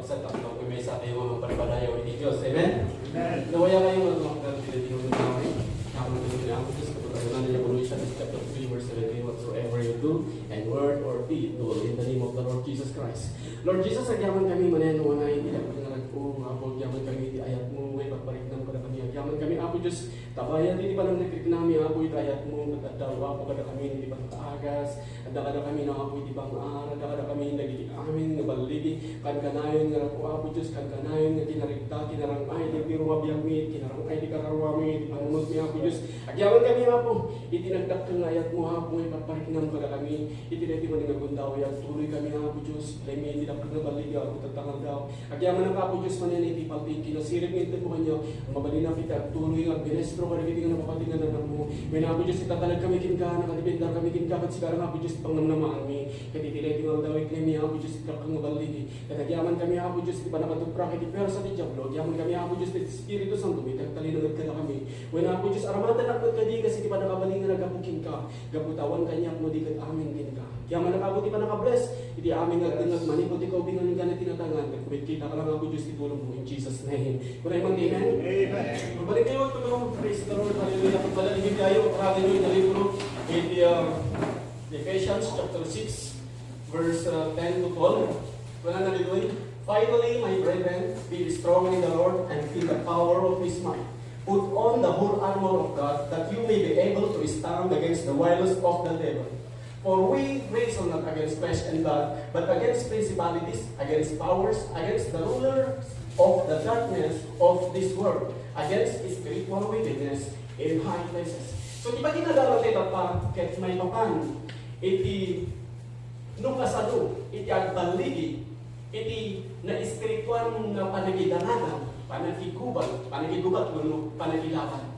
Sa takong kumesa kayo mga paripadayaw ni Diyos. Amen? Amen. Nawaya kayo mga pinagpilitin namin. Naman ito na ang Diyos kapag niya Colossians chapter 3 verse 17, whatsoever you do, and word or deed, do in the name of the Lord Jesus Christ. Lord Jesus, agyaman kami maneno na hindi ako nangaragpo, Apo, agyaman kami di ayat mo, may pagpariknam ko na kami, agyaman kami, Apo Diyos, tabayan, hindi pa nang nakrik namin, Apo, ito ayat mo, nagkadaw, Apo, kada kami, hindi pa nakaagas, kada kami na, Apo, hindi pa maaar, kada kami, nagiging amin, nabaligi, kanayon nga ako, Apo Diyos, kanayon nga kinarigta, kinarangay, di biro mabiyamit, kinarangay, di kararawamit, panunod niya, Apo Diyos, agyaman kami, Apo, itinagdak kang ayat mo, Apo, may pagpariknam ko na kami, itinati mo nga gundaw, yan, tuloy kami, Apo Diyos, lay hindi na pagnabaligi, Apo, tatangan daw, agyaman ang Apo Diyos, manyaniti, palpin, kinasirip ng ito mo kanya, mabalina kita, tuloy nga, binestro ka, nagiging nga napapatingan na mo, may Apo Diyos, itatalag kami kinka, nakadipendar kami kinka, at sigarang Apo Diyos, pangnamnamaan mi, katitilay tingal daw, iklimi, Apo Diyos, ikakang nabaligi, katagyaman kami, Apo Diyos, di pa nakatupra, kitipera sa di Diablo, agyaman kami, Apo Diyos, di Espiritu Santo, may tagtalinagad ka na kami, when Apo Diyos, aramatan ako ka di, kasi di pa nakabalingan na gabukin ka, gabutawan kanya mo, di ka amin din ka, yaman nakabot, di pa nakabless, hindi amin nagtingag manipot, ikaw binganin ka na tinatangan, kumit kita ka lang, Apo Diyos, itulong mo, in Jesus' name, kung ay mang amen? Amen. Mabalik kayo, tulong, praise the Lord, hallelujah, pagbalalingin kayo, karagin nyo yung nalibro, in the Ephesians chapter 6, verse 10 to 12, wala nalibro, finally, my brethren, be strong in the Lord, and feel the power of His might. Put on the whole armor of God, that you may be able to stand against the wiles of the devil. For we wrestle not against flesh and blood, but against principalities, against powers, against the rulers of the darkness of this world, against spiritual wickedness in high places. So, di ba ginagawa tayo pa, kahit may papan, iti nung kasado, iti agbaligi, iti na espiritual na panagidanagan, panagigubat, panagilaban.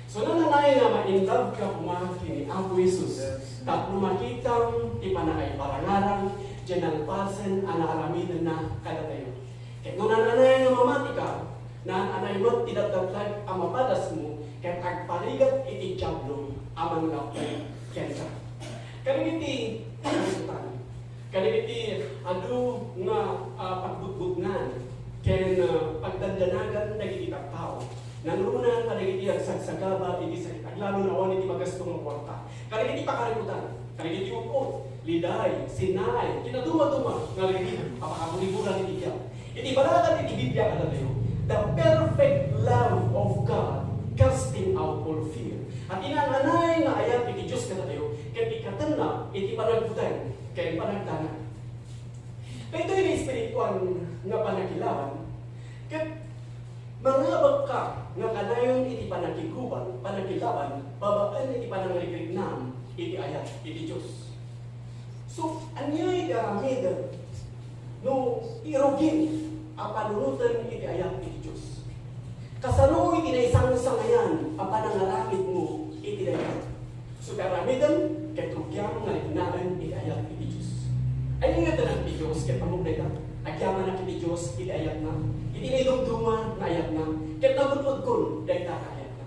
So, nananay nga ma-in love ka kumaki ni Apo Jesus. Tapos makitang ipanakay parangarang, dyan pasen, anaaraminan na kada tayo. Kaya nung nananay nga mamati ka, nananay mo, tidagdaglag ang mapadas mo, kaya kagpaligat iti Diablo, amang napay, kaya ka. Kanigiti, kanigiti, ado nga pagbutbutngan, kaya pagdandanagan, nagigitang tao. Nanurunan kanigiti ang sagsagaba, iti sakit, lalo na wala iti magastong ng kwarta. Kanigiti pakarimutan, kanigiti upot, liday, sinay, kinaduma-duma, nalagigit, papakabuliburan iti diyan. Iti balakan iti Biblia ka na tayo, the perfect love of God casting out all fear. At inanganay nga ayat iti Diyos ka na tayo, kaya ikatan na iti panagbutan, kaya panagdanan. Kaya ito yung espiritual nga panagilawan, kaya mangabag ka nga kanayon iti panagiguban, panagilawan, babaan iti panangrigrignam, iti ayat, iti Diyos. So, anyay karamid, no irugin, ang panunutan iti ayat, iti Diyos. Kasano iti na isang sangayan, ang panangaramid mo, iti ayat. So, karamidan, kay tugyang nga itinaan, iti ayat, iti Diyos. Ay nga tanang iti Diyos, kaya pamugday ka, agyaman na iti Diyos, iti ayat na. Iti na idumduma, na ayat na. Kaya nabutod ko, dahil na ayat na.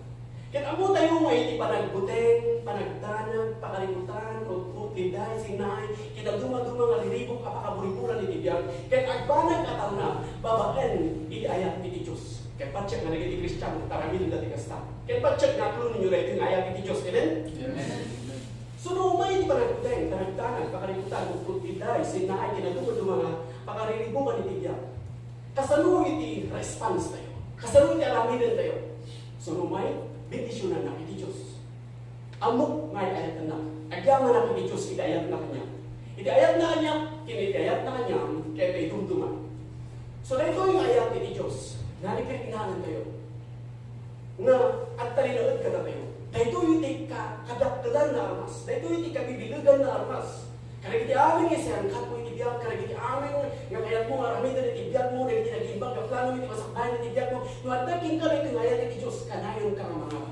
Kaya amo tayo mo, iti panagbuteng, panagtanang, pakalimutan, utput, liday, sinay, kita duma-duma nga liribok, apakaburiburan iti biyag. Kaya agbanag kataw na, babaan, iti ayat, iti Diyos. Kaya patsyak nga naging Kristiyano, taramilin dati kasta. Kaya patsyak nga kulo ninyo rin, iti ayat, iti Diyos. Amen? Amen. So, numay iti panagbuteng, panagtanang, pakalimutan, utput, liday, sinay, kita duma-duma nga, pakariribukan iti biyag. Kasano iti response tayo. Kasano iti alaminan tayo. So, numay, bendisyonan na iti Diyos. Amok nga ayat na. Agyaman na iti Diyos, iti ayat na kanya. Iti ayat na kanya, kiniti ayat na kanya, kaya ito itumduman. So, dahil ito yung ayat iti Diyos, nalikirinahan tayo. Nga, at talinaad ka na tayo. Dahil ito yung kadakdalan na armas. Dahil ito yung kabibiligan na armas. Karena iti amin nga siya, angkat mo iti biyag, karena iti amin nga kayat mo, aramid na iti biyag mo, dahil iti nag-imbag ka plano, iti masakbayan iti biyag mo, nuadakin ka na iti ngayat iti Diyos, kanayon ka nga mga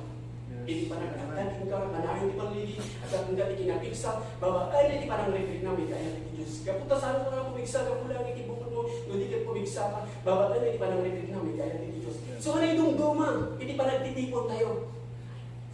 iti panagadakin ka, kanayon iti panlili, at ang iti kinapiksa, babaan iti panang-refrig namin, kayat iti Diyos. Kaputasan ko nga pumiksa, kapulang iti bukod mo, nudi ka pumiksa ka, babaan iti panang-refrig namin, kayat iti Diyos. So kanay dumduma, iti panagtitipon tayo.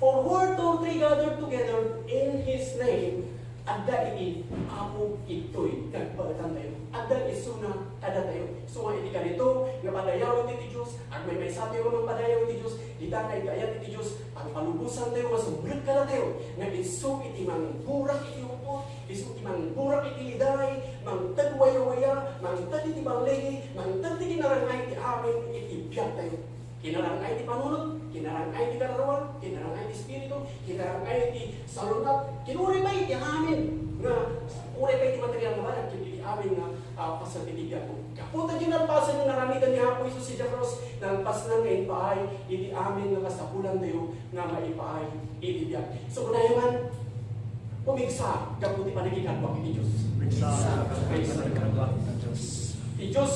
For where two or three gathered together in His name, Adda iti apo ito'y nagpagatan tayo. Adda isuna tada tayo. So nga iti kanito, nga padayaw iti Diyos, at may sabi ko ng padayaw iti Diyos, di tanay kayat iti Diyos, pagpalubusan tayo, masubrit ka na tayo, nga iso iti mangburak iti upot, iso iti mangburak iti liday, mangtad waya-waya, mangtad iti balegi, mangtad iti narangay iti amin, iti biyak tayo. Kinarangay iti panunod, kinarangay iti kararawan, kinarangay iti spirito, kinarangay iti salunat, kinuri pa iti amin, nga uri pa iti material nga balag, iti amin nga pasatitigan ko. Kaputan yung nalpasan yung naramitan ni Apo Isus si Jacros, nalpas na ngayon paay, iti amin nga kasapulan tayo, nga maipaay, iti biyak. So kunayaman, pumigsa, kaputi pa nagikadwak iti Diyos. Pumigsa, kaputi pa nagikadwak iti Diyos. Iti Diyos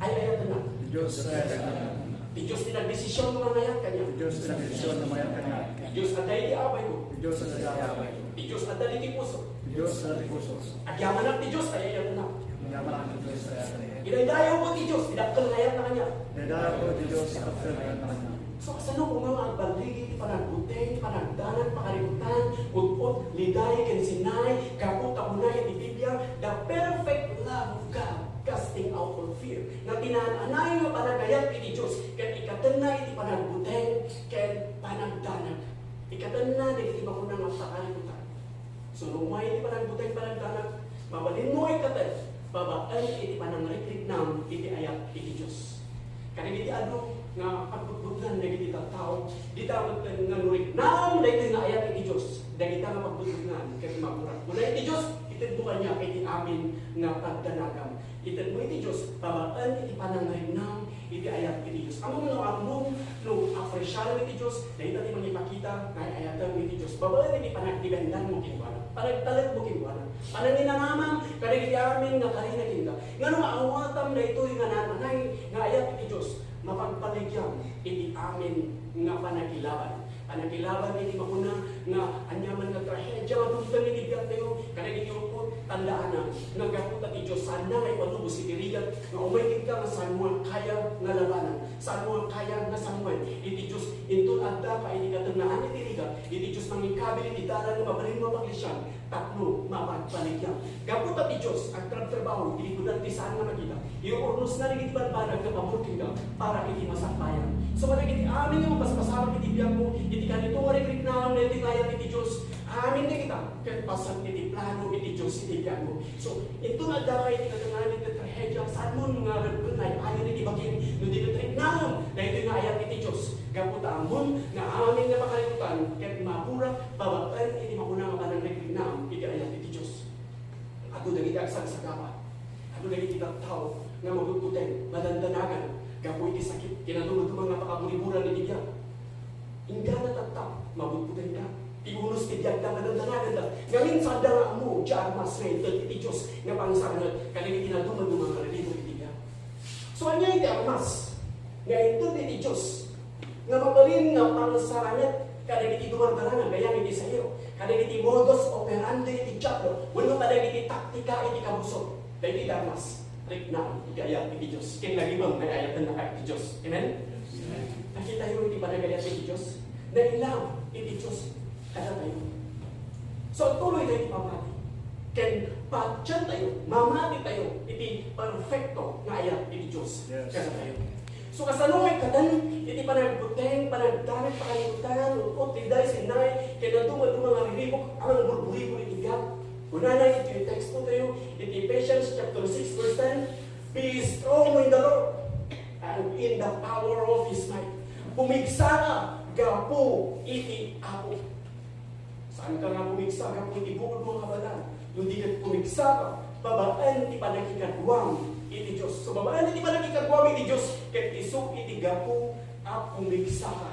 ay ayat na. Iti Diyos ay ayat na. Di Diyos tinagdesisyon ng mayat kanya. Di Diyos tinagdesisyon ng mayat kanya. Di Diyos at dahil iabay ko. Di Diyos at iabay ko. Di Diyos at dahil puso. Di Diyos at puso. At yaman ang di Diyos ay ayat na. Yaman ang di Diyos ay ayat na. Inaydayaw ko di Diyos, dinakal na ayat na kanya. Inaydayaw ko di Diyos, dinakal na ayat na kanya. So kasano kung nga ang baligi, panagbuteng, panagdanan, pakalimutan, utpot, liday, kensinay, kapot, kamunay, itibibya, the perfect love of God, casting out all fear. Na tinananay nga panagayat iti Diyos, kat ikatan na iti panagbuteng, kat panagdanan. Ikatan na, iti makunang ang pakalimutan. So lumay iti panagbuteng, panagdanan, mabalin mo ikatan, babaan iti panangrikrik nam, iti ayat iti Diyos. Kani iti ano, nga pagbutbutan na iti tao, di dapat nga nurik nam, dahil nga ayat iti Diyos, dahil nga pagbutbutan, kaya makurat. Muna iti Diyos, itadbukan niya iti amin nga pagdanagam. Itad mo iti Diyos, babaan iti panangayin nam, iti ayat iti Diyos. Amo no among no apresyado iti Diyos, dahil natin magipakita nga ayatan iti Diyos. Babaan iti panagdibendan mo kinwana, panagtalit mo kinwana, pananginanamang, kanang iti amin nga karinaginda. Nga nung maawatam na ito yung nananay, nga ayat iti Diyos, mapagpaligyan iti amin nga panagilaban. Panagilaban iti makuna nga anyaman nga trahedya nga dugtan iti bigat tayo, kanang iti upot, tandaan na, nga gapot at Diyos, sana nga ipalubos iti rigat, nga umayigid ka nga saan mo ang kaya nga labanan, saan mo ang kaya nga samuan, iti Diyos, intun adda ka iti katanaan iti rigat, iti Diyos mangikabil iti dalan nga mabalin mo paglisyan, tatlo mapagpaligyan. Gapot at Diyos, ang trabaho, iti kudan ti saan nga makita, iurnos na rin iti banbanag nga pamurking ka, para iti masakbayan. So wala iti amin yung pasapasama iti biyag mo, iti kanito warik na iti kaya iti Diyos, amin na kita, kahit pasang iti plano iti Diyos iti biyag mo. So ito na dapat iti katanganan iti trahedya, saan mo nga gunay, ayon iti bagin, no di katrik na ito nga ayat iti Diyos. Gapot amon, nga amin na makalimutan, kahit mapura, babaan iti makunang pananagrig na iti ayat iti Diyos. Ato na iti agsang sagapa, ato na iti tao, nga maguguteng, madandanagan, gapo iti sakit, kinatulog mga pakaburiburan iti biyak. Ingga na tatak, mabutbutan ka. Iunos ti biyak na madandanagan da. Ngayon sa danga mo, dyan mas ngayon, iti Diyos, nga pangsaranat, kanina kinatuman ng mga kalalibo iti biyak. So, anya iti armas, ngayon ito iti Diyos, nga mabalin nga pangsaranat, kanina iti dumardarangan, gayang iti sayo, kanina iti modus operandi iti diablo, wala talag iti taktika iti kabusok, dahil iti armas. Na, ikayat iti Diyos. Kaya nagibang may ayatan na iti Diyos. Amen? Nakita yung iti panagayat iti Diyos. Nailang iti Diyos. Kada tayo. So, tuloy tayo iti pamati. Kaya patyan tayo, mamati tayo, iti perfecto na ayat iti Diyos. Kada tayo. So, kasano ay katan, iti panagbuteng, panagdamit, pakalimutan, upot, tiday, sinay, kaya naduma-duma nga riribok, ang burburibo iti biyak. Unana ito yung text po tayo, in Ephesians chapter 6 verse 10, be strong in the Lord and in the power of His might. Pumigsa ka, gapo iti Apo. Saan ka nga pumigsa, gapo iti bukod mga kabalan? Hindi ka pumigsa ka, babaan iti panagikagwang iti Diyos. So babaan iti panagikagwang iti Diyos, ket iso iti gapo at pumigsa ka.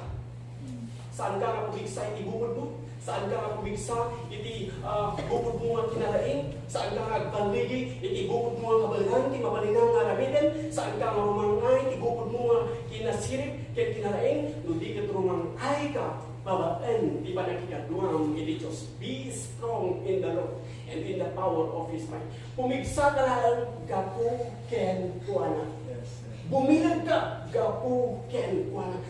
Saan ka nga pumigsa iti bukod mo? Saan ka nga pumigsa, iti bukod mo nga kinalaing, saan ka nga agbaligi, iti bukod mo nga kabalan, iti mabalinang nga ramitin, saan ka nga rumangay, iti bukod mo nga kinasirip, kaya kinalaing, nudi ka rumangay ka, babaan, di ba nakikadwang iti Diyos. Be strong in the Lord and in the power of His might. Pumigsa ka lang, gapu ken kuana. Bumilag ka, gapu ken kuana.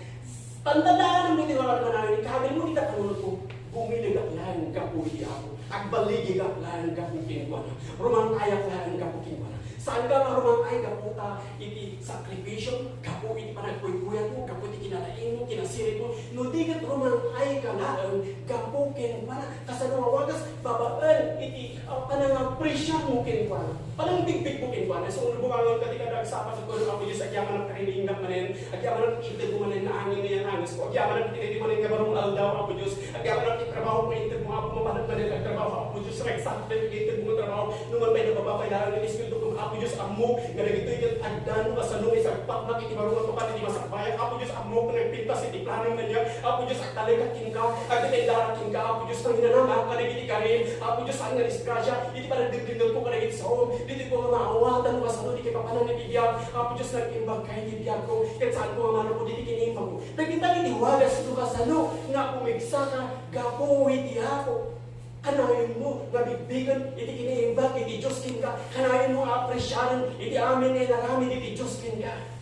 Tandaan mo iti mga namin, kabil mo kita kanunod ko. bumiligak lang kapuhi ako. Agbaligigak lang kapuking ko na. Rumangkayak lang kapuking ko na. Saan ka nga rumangkay kaputa, iti sakripisyon, kapu iti panagkuy-kuyat mo, kapu iti kinalain mo, kinasirit mo, no di kat rumangkay ka lang, kapukin ko na. Kasanumawagas, babaan, iti panangapresya mo kin ko na. Panang bigbig mo kin ko na. So, bumangon ka di ka nagsapa sa kulo ako yung agyaman ng kahilingat manin, agyaman ng itid mo manin na angin na yung angis ko, agyaman ng itid mo manin kabarong aldaw ako Diyos, agyaman ng itrabaho mo itid mo ako mamanag manin, agtrabaho ako Diyos, exact-dedicated mo trabaho, numan may nababakailangan ng Espiritu kung ako Diyos amo, nga nagito yung agdan mo kasanong isagpak na kitimarungan mo pa, hindi masakbayan, ako Diyos amo, kung nagpintas, iti planong na niya, ako Diyos agtalikakin ka, agditendarakin ka, ako Diyos ang hinanama, kanagiti ka rin, ako Diyos ang narisgrasya, hindi pa nagdindindol ko kanagiti sa home, hindi ko maawatan mo kasanong, di ka papanan nabibiyag, ako Diyos nag-imbag kayo nabibiyag ko, kahit saan ko ang po, hindi kinimag ko, nagkita iniwagas ito kasanong, nga pumigsa ka, gapo, hindi ako, kanayon mo, nabigbigan, iti kiniimbag, iti Diyos kin ka, kanayon mo apresyaran, iti amin ay naramin, iti Diyos kin ka.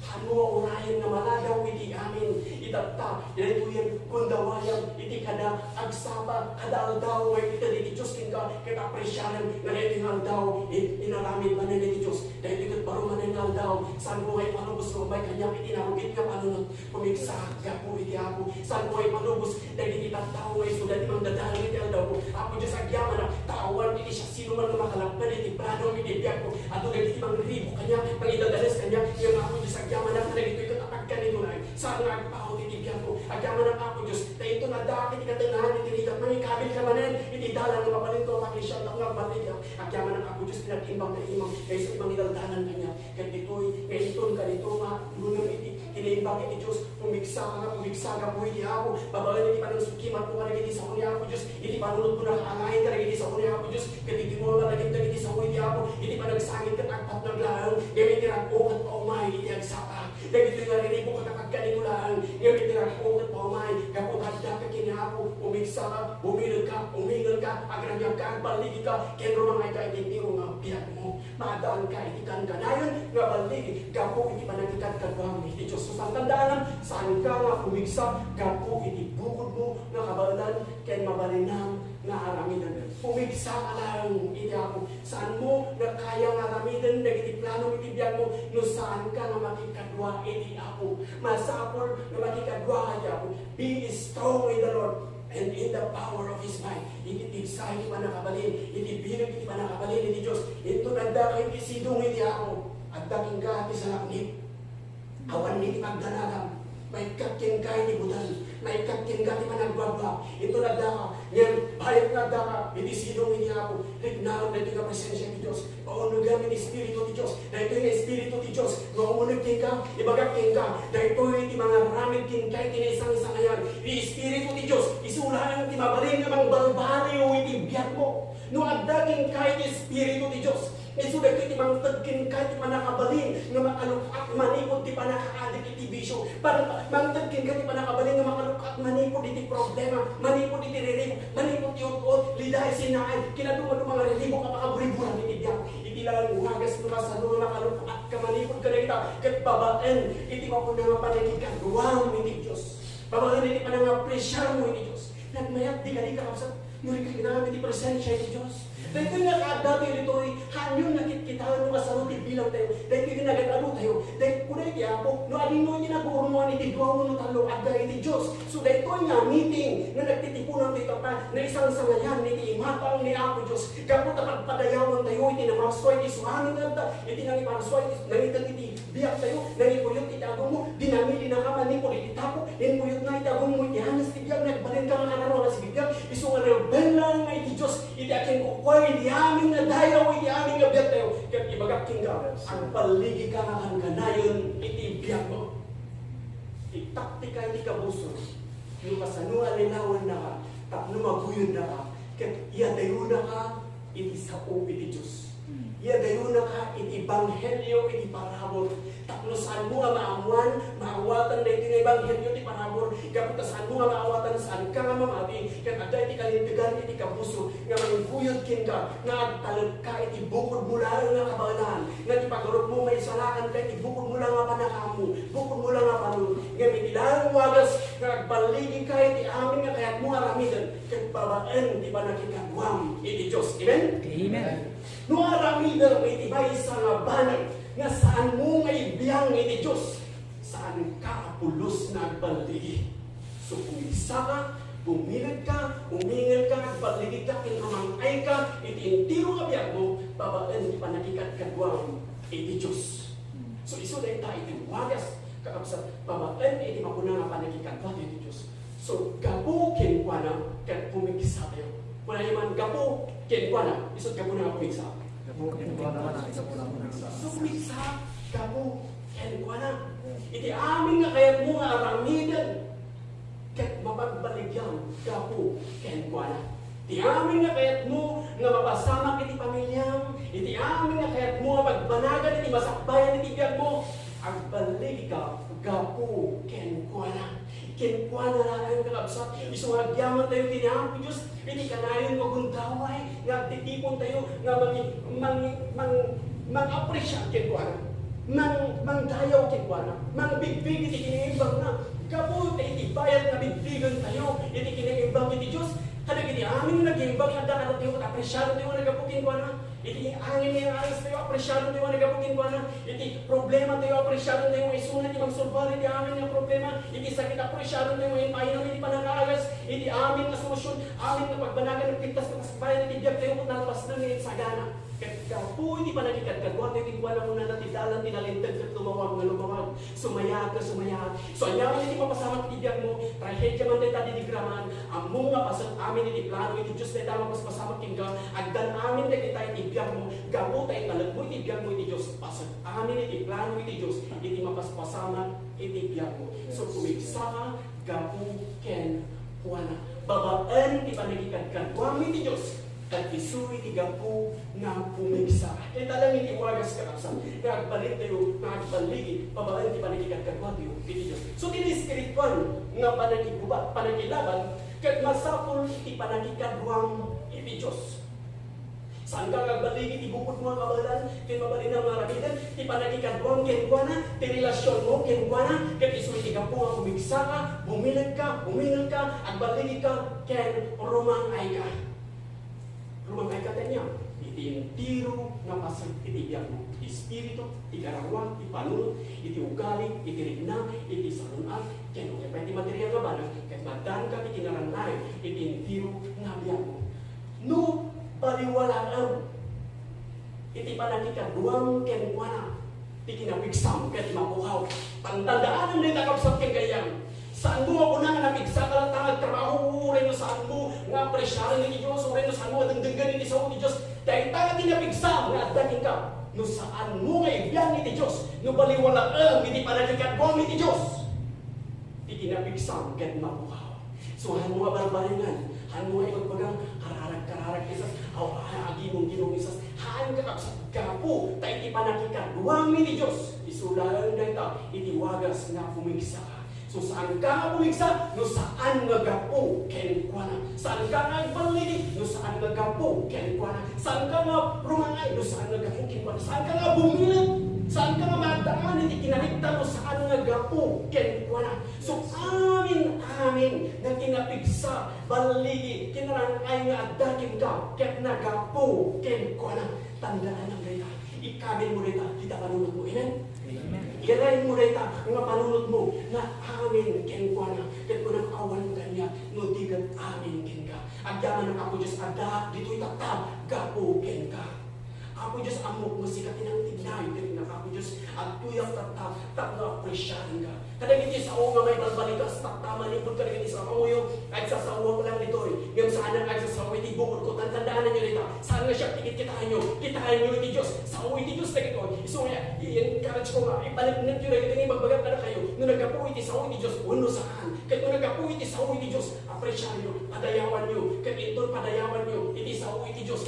Ano urayan nga malagaw, iti amin, itata, ito yan, kundawayan, iti kada, agsapa, kada aldaw, ay iti Diyos kin ka, kita apresyaran, nga iti nga aldaw, inaramin manin iti Diyos, dahil iti baro manin nga aldaw, saan mo ay panubos, may kanyang itinarugit nga panunod, pumigsa, gapo, iti ako, saan mo ay panubos, dahil iti tataw, ay sulat, imang dadaan, iti aldaw ko, ako Diyos agyaman na, tawan, iti siya, sino man makalakpan, iti plano, iti biyak ko, ato dahil iti mang ribo kanya, pangidadalas kanya, yung ako Diyos agyaman na, na ito ikatapag ka nito na, saan nga agpaho, iti biyak ko, agyaman na ako Diyos, na ito nadakit, iti katanahan, iti rigat, manikabil ka manin, iti dalan, nga mapalinto, makisya, nga balik, agyaman na ako Diyos, pinag-imbang na imang, kaya sa ibang idaldanan kanya, kaya ito'y, kaya ito'n ka nito, nga, lunang iti, kiniimbang iti Diyos, pumigsa ka po, iti ako, babalan iti panang sukimat ko, kanag iti sa kunya ako Diyos, iti panunod ko na kaangayin, kanag iti sa kunya ako Diyos, iti mo nga naging iti sa kunya ako, iti panagsangit ka takpat ng lahang, gamit tirag-ukat pa umay, iti agsapa, dahil ito yung narinig mo kakagkanikulaan, gamit tirag-ukat pa umay, kaputadda ka kinako, umigsa ka, umingal ka, agranyag ka, baligi ka, kenro mga ka, iti nga biyak mo, madaan ka, itikan ka, nayon, nga baligi, gapo, iti panagikan ka ba, iti Diyos, susang tandaan, saan ka nga umigsa, gapo, iti bukod mo, nga kabalan, ken mabalinang, nga aramidan. Pumigsa ka lang, iti ako, saan mo, nga kaya nga aramidan, iti plano, iti biyak mo, no saan ka nga makikadwa, iti ako, masapol, nga makikadwa, iti ako, be strong in the Lord, and in the power of His might, iti tigsa, iti panakabalin, iti bilag, iti panakabalin, iti Diyos, ito nagda iti sidong, iti ako, at daking ka, iti sa laknip, awan iti pagdanagang, may kakking ka iti budan, may kakking ka iti panagbaba, ito nagda ka, ngayon, bayat nagda ka, iti sidong, iti ako, rignaon na iti ka presensya iti Diyos, paunugan iti Espiritu iti Diyos, na ito yung Espiritu iti Diyos, maumunog king ka, ibagak king ka, na ito iti mga ramid king ka, iti na isang ngayon, iti Espiritu iti Diyos, isulaan iti mabalin nga mga balbariyo iti biyak mo, no agdaging ka iti Espiritu iti Diyos, isulat iti mga tagkin ka iti panakabalin, nga makalukak manipod iti panakaadik iti bisyo, mga tagkin ka iti panakabalin, nga makalukak manipod iti problema, manipod iti riribo, manipod iti utod, liday sinaan, kinadumado mga riribo kapakaburiburan iti biyak, iti lang umagas nung sa nung makalukak ka manipod ka na kita, kat babaan, iti mapunang pananikan, duwang iti Diyos, babaan iti panang presyar mo iti Diyos, nagmayat di ka di kakapsat, nuri ka ginamit iti presensya iti Diyos. Dahil ito nga kada teritoryo, hanyo nakikita mo kasaruti bilang tayo. Dahil ito yung nagatalo tayo. Dahil kunay kaya po, no alino niya nag-uurmuan iti duwa mo no talo at dahil iti Diyos. So dahil ito nga meeting na nagtitipunan dito pa na isang sangayan iti imatang ni Apo Diyos. Kapot na pagpadayawan tayo, iti namasway, iti suhanin na iti nang iparasway, nangitan iti biyak tayo, nangipuyot iti agong mo, dinamili na kaman ni po iti tapo, inpuyot na iti agong mo, iti hanas iti biyak, nagbalin ka nga kanaro na si biyak, isungan na benlang nga iti Diyos, iti aking kukway, iti aming na dayaw, iti aming na biyak tayo, kaya ibagak king ka, ang paligi ka nga ang ganayon, iti biyak mo. Itaktika iti kabuso, yung kasano alinawan na ka, tapno maguyod na ka, kaya iyadayo na ka, iti sao iti Diyos. Iyadayo na ka, iti banghelyo, iti parabor, tapno saan mo nga maamuan, maawatan na iti na ebanghelyo, iti parabor, kapag saan mo nga maawatan, saan ka nga mamati, kaya ada iti kalintigan, iti kabuso, nga mangguyod kin ka, nga agtalad ka, iti bukod mula nga kabalan, nga iti pagurot mo, may salakan ka, iti bukod mula nga panakamu, bukod mula nga panun, nga mitilang wagas, nga agbaligi kay ti amin nga kayat mo aramidan ket babaan ti panakikagwam iti Dios. Amen? Amen. No aramidan iti baysa nga banag nga saan mo nga ibiyang iti Dios, saan ka apulos na agbaligi. So kung isa ka, bumilad ka, umingal ka, agbaligi ka, kinrumangay ka, iti intiro nga biyag mo, babaan ti panakikagwam iti Dios. So iso dahil tayo iti wagas kakabsat babaan iti makuna nga panakikagwam iti Dios. So gapo kenkwana ket pumigsa tayo. Wala naman gapo kenkwana, isot gapo na pumigsa. Gapo kinuha naman ang isa po lang sa. So pumigsa gapo kenkwana. Iti amin nga kayat mo nga aramidan ket mapagbaligyan gapo kenkwana. Iti amin nga kayat mo nga mapasamak iti pamilyam, iti amin nga kayat mo nga magbanagan iti masakbayan iti biyag mo, agbalig ka gapo kenkwana. Kenkwana na ang kakabsat, iso agyaman tayo tinampi Diyos, iti kanayon magundaway, nga titipon tayo, nga mag-appreciate kenkwana, mangdayaw kenkwana, mangbigбig iti kiniimbang na, gapo iti bayad nga bigbigan tayo, iti kiniimbang iti Diyos, kadang iti amin nag-iimbang, handa ka na tayo, apresyado tayo nagapukin ko na, iti angin niya aras tayo, apresyado tayo nagapukin ko na, iti problema tayo, apresyado tayo, isunat, iti magsolvar, iti amin nga problema, iti sakit, apresyado tayo, iti painom, iti panangagas, iti amin nga solusyon, amin nga pagbanagan ng pintas, ng kasbayan, iti biyag tayo, kung nalapas na ngayon sagana. Kapo, hindi pa nakikagkagwa, tayo tingwala mo na natidalan, tinalintag, at lumawag na lumawag, sumayag ka, sumayag. So, anyaman hindi papasamat tibiyag mo, trahedya man tayo tadidigraman, among nga pasat amin iti plano, iti Diyos tayo damang pasamat kingga, agdan amin tayo tayo tibiyag mo, gapo tayo talag mo, itibiyag mo iti Diyos, pasat amin iti plano iti Diyos, iti mapaspasamat iti biyag mo. So, kumigsa ka, gapo, ken, kuwana, babaan, di pa nakikagkagwa mo iti Diyos, at isuwi igapu nga pumigsa. Kaya talang iti wagas karapsan. Kaya agbalit tayo, nga agbaligi, pabaan ti panagikagkagwa tayo, iti Diyos. So, tini spiritual nga panagiguba, panagilaban, kat masapul iti panagikagwang iti Diyos. Saan ka agbaligi, ti bukod mo ang kabalan, iti mabalin ang maramidan, ti panagikagwang kenkwana, ti relasyon mo kenkwana, kat isuwi igapu nga pumigsa ka, bumilag ka, bumingal ka, agbaligi ka, ken rumangay ka. Rumangay ka niya, iti tiro nga pasag iti biyag mo, iti espiritu, iti karawang, iti panunod, iti ugali, iti rigna, iti salunat, kaya nung kaya iti material nga banag, kahit madan ka, iti naranay, iti tiro nga biyag mo. No, baliwalaan, iti panagikaduang kenkwana, iti kinapigsam, kahit mapuhaw, pantandaan ang nitakapsat keng gayang, saan mo ako na napigsa ka lang tangag trabaho, rin saan mo nga presyaran ni Diyos, rin saan mo dangdanggan ni sa ni Diyos, dahil tangag tinapigsa, nga dating ka, no saan mo nga ibiyang ni Diyos, no baliwalaan, hindi panagikagwang ni Diyos, itinapigsa, kat mabuhaw. So, han mo nga barbaringan, han mo nga ipagbagang kararag isas, agimong isas, han ka sa gapo, tayo ipanakikagwang ni Diyos, isulalan na ito, itiwagas nga pumigsa. So saan ka pumigsa, no saan nga gapo kenkwana. Saan ka nga baligi, no saan nga gapo kenkwana. Saan ka nga rumangay, no saan nga gapo kenkwana. Saan ka nga bumilag, saan ka nga madaan, hindi kinahigta, no saan nga gapo kenkwana. So amin na kinapigsa, baligi, kinarangay nga adakin ka, ket na gapo kenkwana. Tandaan ang rita, ikabin mo rita, kita panunod mo, amen? Girayin mo rita, nga panunod mo, na amin kenkwana, ket ko nang awan kanya, no digat amin kenka. Agyaman ng ako Diyos, ada, dito'y tatab, gapo kenka. Ako Diyos, amok mo sikatin ang tignay, ket na ako Diyos, at tuyang tatab, tap na apresyahan ka. Kadang iti sa nga may balbalikas, taktaman ipod ka rin iti sa kamuyo, ay sasawa ko lang dito'y, ngayong saan ang ay sasawa iti bukod ko, tandaan na nyo rita, saan nga siya, kitahan nyo iti Diyos, sa uwi iti Diyos na ito, iso nga, i-encourage ko nga, ipalignat nyo na ito, magbagat na kayo, nung nagkapuwi iti sa uwi iti Diyos, uno saan, kahit nung nagkapuwi iti sa uwi iti Diyos, apresyahan nyo, padayawan nyo, kahit ito padayawan nyo, iti sa uwi iti Diyos,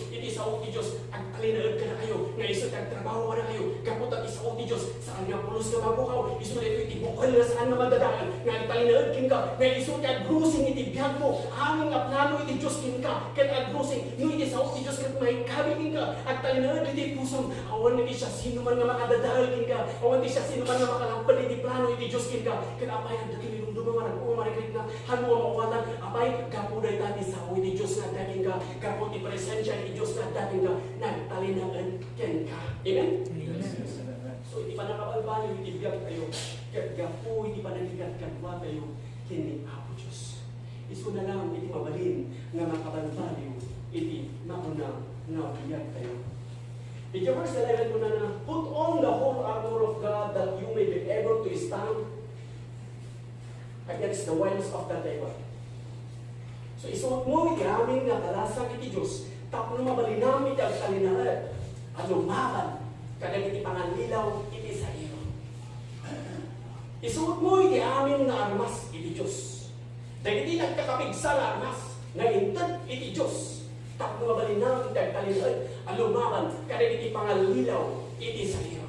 ang talinaad ka na kayo, nga iso trabaho ka na kayo, kaputat isaot ni Diyos, saan nga pulos ka mabukaw, iso na ito itibukal na saan nga madadaan, nga talinaad kin ka, nga iso ka agrusing iti biyag mo, hangin nga plano iti Diyos kin ka, kat agrusing, no iti isaot ni Diyos kat may kabin ka, at talinaad iti pusong, awan iti siya sino man nga makadadaan kin ka, awan iti siya sino man nga makalampad iti plano iti Diyos kin ka, kat apayan dati nilumduman man ang umarikit na, hano ang mawatan, apay, kapuday dati sa iti Diyos nga dating ka, kaputi presensya iti Diyos nga dating ka, nagtalinaan ken ka. Amen? So, hindi pa nakabalbali, hindi biyag tayo. Kagapo, hindi pa nagigat-kadwa tayo. Kini Apo Diyos. Iso na lang, hindi mabalin na makabalbali, hindi mauna na biyag tayo. Ito verse 11 ko na put on the whole armor of God that you may be able to stand against the wiles of the devil. So, isuot mo, iti amin nga kalasag iti Diyos, tapos mabalinam iti agtalinarad, maban, kadang iti panganlilaw, iti sa iyo. Isuot mo, iti amin nga armas, iti Diyos. Dahil iti nagkakapigsa nga armas, nga intad, iti Diyos. Tapos mabalinam iti agtalinarad, maban, kadang iti panganlilaw, iti sa iyo.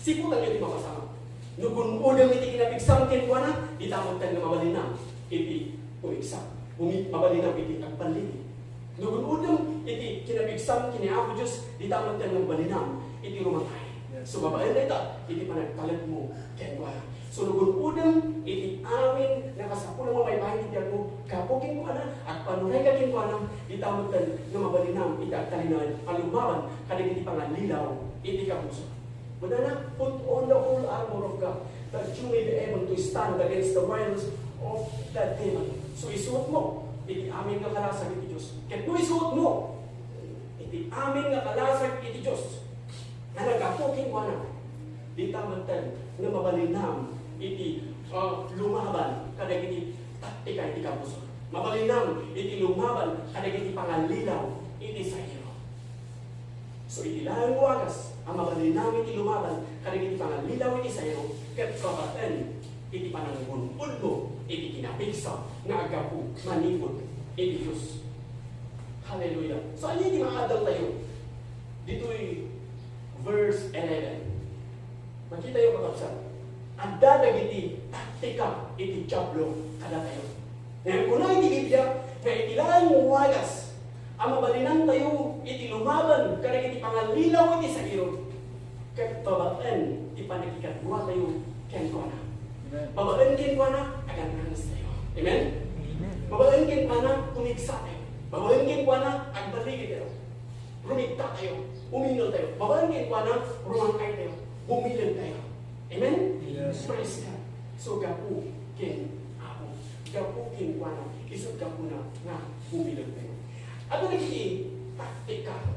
Siputan nyo iti mapasama. Nugunudang iti kinapigsam kinwa na, itamod tayo na mabalinam, iti umigsam. Mabalinam iti agpanlili. Nugunudang iti kinabigsam kini Apo Diyos, di tamad ka ng balinam, iti rumatay. So babae na ito, iti panagtalag mo, kenwa. So nugunudang iti amin, nakasapulang mo may bahay iti ako, kapukin ko na, at panunay ka kinwa na, di tamad ka ng mabalinam, iti agtalinan, alumaban, kanig iti panganlilaw, iti kapuso. Muna na, put on the whole armor of God, that you may be able to stand against the wiles of that demon. So isuot mo, iti amin nga kalasag iti Diyos. Kaya kung isuot mo, iti amin nga kalasag iti Diyos, na nagapukin ko na, di tamantan na mabalinam, iti lumaban, kadag iti taktika iti kapuso. Mabalinam, iti lumaban, kadag iti panganlilaw, iti sa iyo. So iti lang wagas, ang mabalinam iti lumaban, kadag iti panganlilaw, iti sa iyo, kat kapatan, iti panangunod mo, iti kinapigsa, nga agapu, manipod, iti Diyos. Hallelujah. So, ano yung maadal tayo? Dito'y verse 11. Makita yung kakapsan. Ang dadag iti taktika, iti jablo, kada tayo. Ngayon ko na iti Biblia, na itilaan mo wagas, ang mabalinan tayo, iti lumaban, kada iti pangalinaw, iti sa iyo. Kaya babaan, ipanagikadwa tayo, kaya ko na. Babaan din ko na, agan nangis tayo. Amen? Babaan din ko na, kumigsa tayo. Babaan din ko na, agbaligi tayo. Rumigta tayo. Uminol tayo. Babaan din ko na, rumangkay tayo. Bumilin tayo. Amen? Yes. Praise God. So, gapu, kin, ako. Gapu, kin ko na, isot gapu na, nga, bumilin tayo. Ato nagiti, taktika.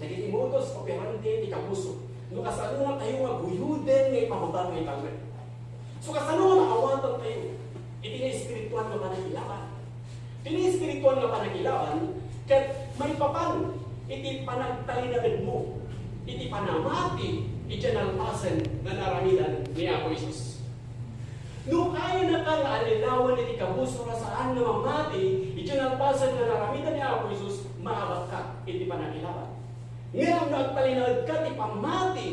Nagiti modus operandi, di kapuso. Nung kasano na tayo, maguyuden, ngay pamabang, ngay pangre. So kasano nga maawatan tayo, iti na espirituan nga panagilaban. Iti na espirituan nga panagilaban, kat may papan, iti panagtalinagad mo, iti panamati, iti nalpasan na naramidan ni Apo Isus. Nung kaya na ka nga alilawan iti kabuso na saan na mamati, iti nalpasan na naramidan ni Apo Isus, maabat ka, iti panagilaban. Ngayon nagtalinagad ka, iti pamati,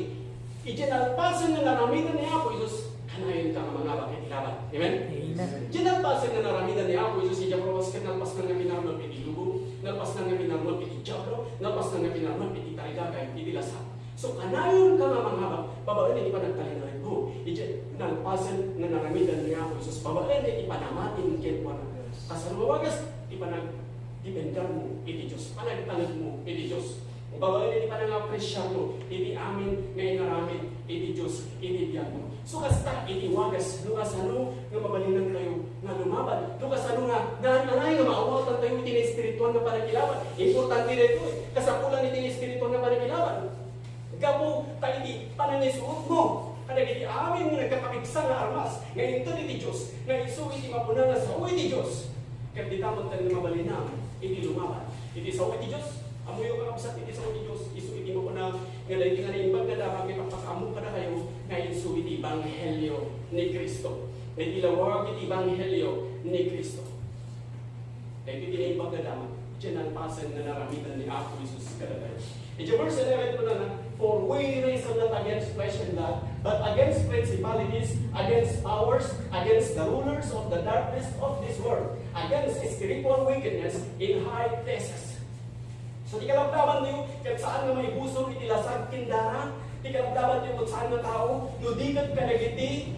iti nalpasan na naramidan ni Apo Isus, kanayon ka nga mga bakit ilaban. Amen? Amen. Ginalpasan na naramidan ni Apo Isus, si Japrowas ka nalpas na nga pinarmag iti lubo, nalpas na nga pinarmag iti Japro, nalpas na nga pinarmag iti tarigagay, iti lasap. So kanayon ka nga mga bak, babaan iti panagtalinarin mo, iti nalpasan na naramidan ni Apo Isus, babaan iti panamatin kenwa na. Kasaluwagas, iti panagdipendar mo, iti Diyos, panagtalag mo, iti Diyos. Babaan iti panag-apresya mo, iti amin nga inaramid, iti Diyos, iti biyag mo. So kasta iti wagas, lukas ano nga mabalingan tayo nga lumaban, lukas ano nga nanay nga maawatan tayo iti na espirituan nga panagilaban. Importante rin ito kasapulan iti na espirituan nga panagilaban. Gapo tayo iti pananisuot mo, kada iti amin nga nagkakapigsa nga armas, nga ito iti Diyos, nga iso iti mapuna nga sa iti Diyos. Kat di tamad tayo nga mabalinang, iti lumaban, iti sa iti Diyos. Amo yung kakapsat iti sa iti Diyos, iso iti mo na nga dahil nga naimbag nga dapat may papakamu ka na kayo nga iso iti Ebanghelyo ni Kristo. Nga ilawag iti Ebanghelyo ni Kristo. Dahil iti naimbag nga dapat, dyan ang pasan na naramitan ni Apo Isus kada tayo. Iti verse 11 po na, for we wrestle not against flesh and blood, but against principalities, against powers, against the rulers of the darkness of this world, against spiritual wickedness in high places. So di kalabdaban niyo, kahit saan nga may busog, itilasag kindara, di kalabdaban niyo kung saan nga tao, nudikat ka nagiti,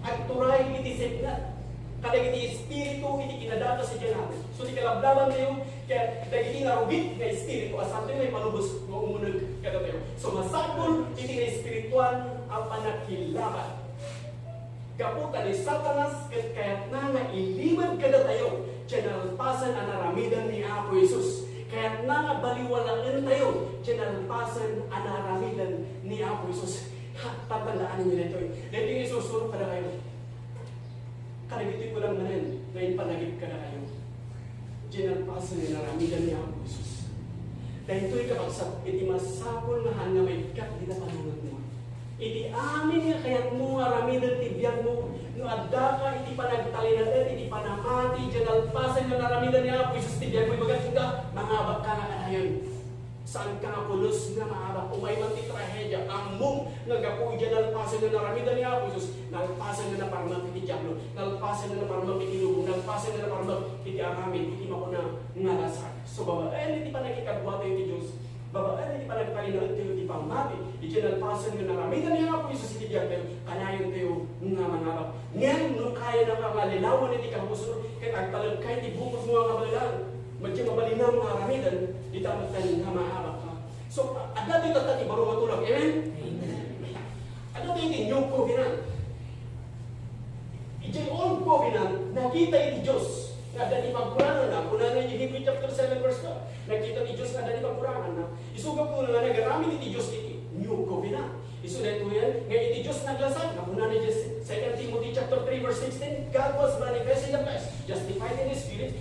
at turay iti signal. Kadagiti espiritu, iti kinadata sa dyan natin. So di kalabdaban niyo, kaya dagiti narugit nga espiritu, asang tayo may palubos nga umunag kada tayo. So masakol, iti na espirituan ang panakilaban. Kaputan ni Satanas, kaya't na nga ilimad kada tayo, nalpasan ang naramidan ni Apo Jesus. Kaya't na nga baliwalaan tayo, nalpasan ang naramidan ni Apo Jesus. Tatandaan niyo nito eh. Dito yung isusuro kada kayo. Kalagiti ko lang na rin, ngayon panagip ka na kayo. Nalpasan ang naramidan ni Apo Jesus. Dahil ito'y kapagsak, iti masapol na hanga may kat, di na panunod mo. Iti amin nga kaya't mo aramidan tibiyag mo, no adda ka, iti panagtalinadan, iti panamati, nalpasan nga naramidan ni Apo Jesus tibiyag mo, ibagat ka, mangabak ka na kanayon. Saan ka nga pulos nga maabak, umay man ti trahedya, among nagapuy dyan, nalpasan nga naramidan ni Apo Jesus, nalpasan nga na parang iti diablo, nalpasan nga na parang iti lubong, nalpasan nga na parang iti aramin, iti makuna nga lasag. So babaan, iti panagkikagwa tayo ti Diyos, babaan, iti panagpalinaan tayo ti pamati, iti nalpasan nga naramidan ni Apo Jesus, iti diyan tayo, kanayon tayo nga mangabak. Ngayon, nung kaya na pangalilawan iti kabuso, kaya agtalag kayo ti bukos mo ang kabalaan, medyo mabalinaw mga aramidan, di tamat tayo nga mahabak ka. So, ada tayo tatati baro matulog. Amen? Ada tayo iti new covenant. Iti old covenant, nakita iti Diyos. Nga dani pagkurangan na. Kuna na yung Hebrew chapter 7 verse 1. Nakita iti Diyos nga dani pagkurangan na. Isugap ko na nagaramit iti Diyos iti new covenant. Isu na ito yan. Nga iti Diyos naglasag. Kuna na 2 Timothy chapter 3 verse 16. God was manifest in the flesh, justified in His Spirit.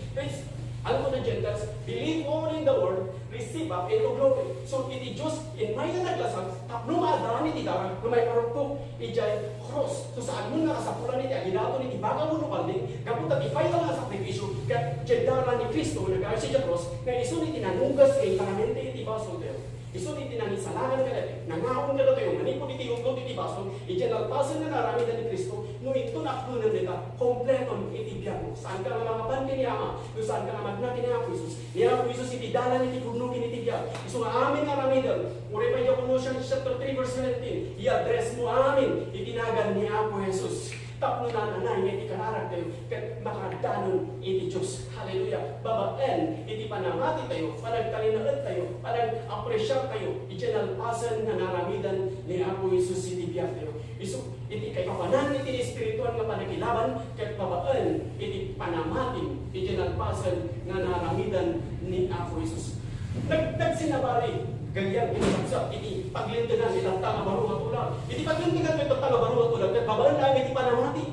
Alam mo na Gentiles, believe only in the Word, receive up in glory. So, iti Diyos, in may na naglasag, tapno maadaan iti darang, no may parokto, ijay cross. So, saan mo nga kasapulan iti aginato iti baga mo nukalding, kapot at ifay na nga sakripisyo, kat jedara ni Kristo, nagayos iti cross, na iso ni tinanugas kay paramente iti baso tayo. Iso ni tinangisalagan ka dati, nangaon ka dati, yung manipod iti hugot iti baso, iti nalpasan na naramidan ni Kristo, no ito naklunan nila, kompleto iti biyak mo. Saan ka nga makapan kini Ama, no saan ka nga magna kini Apo Jesus. Ni Apo Jesus iti dalan iti pugno kini iti biyak. Iso nga amin nga ramidan, uri pa yung Colossians chapter 3 verse 17, i-address mo amin, itinagan ni Apo Jesus. Tapno na nanay iti kararag tayo, kat makadanon iti Diyos. Hallelujah. Babaan, iti panamati tayo, panagtalinaan tayo, panag-apresyar tayo, iti nalpasan na naramidan ni Apo Jesus iti biyak tayo. Iso, iti kay kapanan iti espiritual nga panakilaban, kat babaan, iti panamatin, iti nalpasan na naramidan ni Apo Jesus. Nagsinabari, ganyan, pinasaksak, iti paglintigan, itang tanga baro nga tulang. Iti paglintigan, itang tanga baro nga tulang, kat babaan lang iti panamati.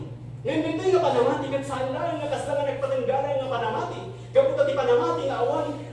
Ngayon dito yung panamati, kat saan lang, nga kasla nga nagpatanggala yung panamati. Kapag iti panamati, nga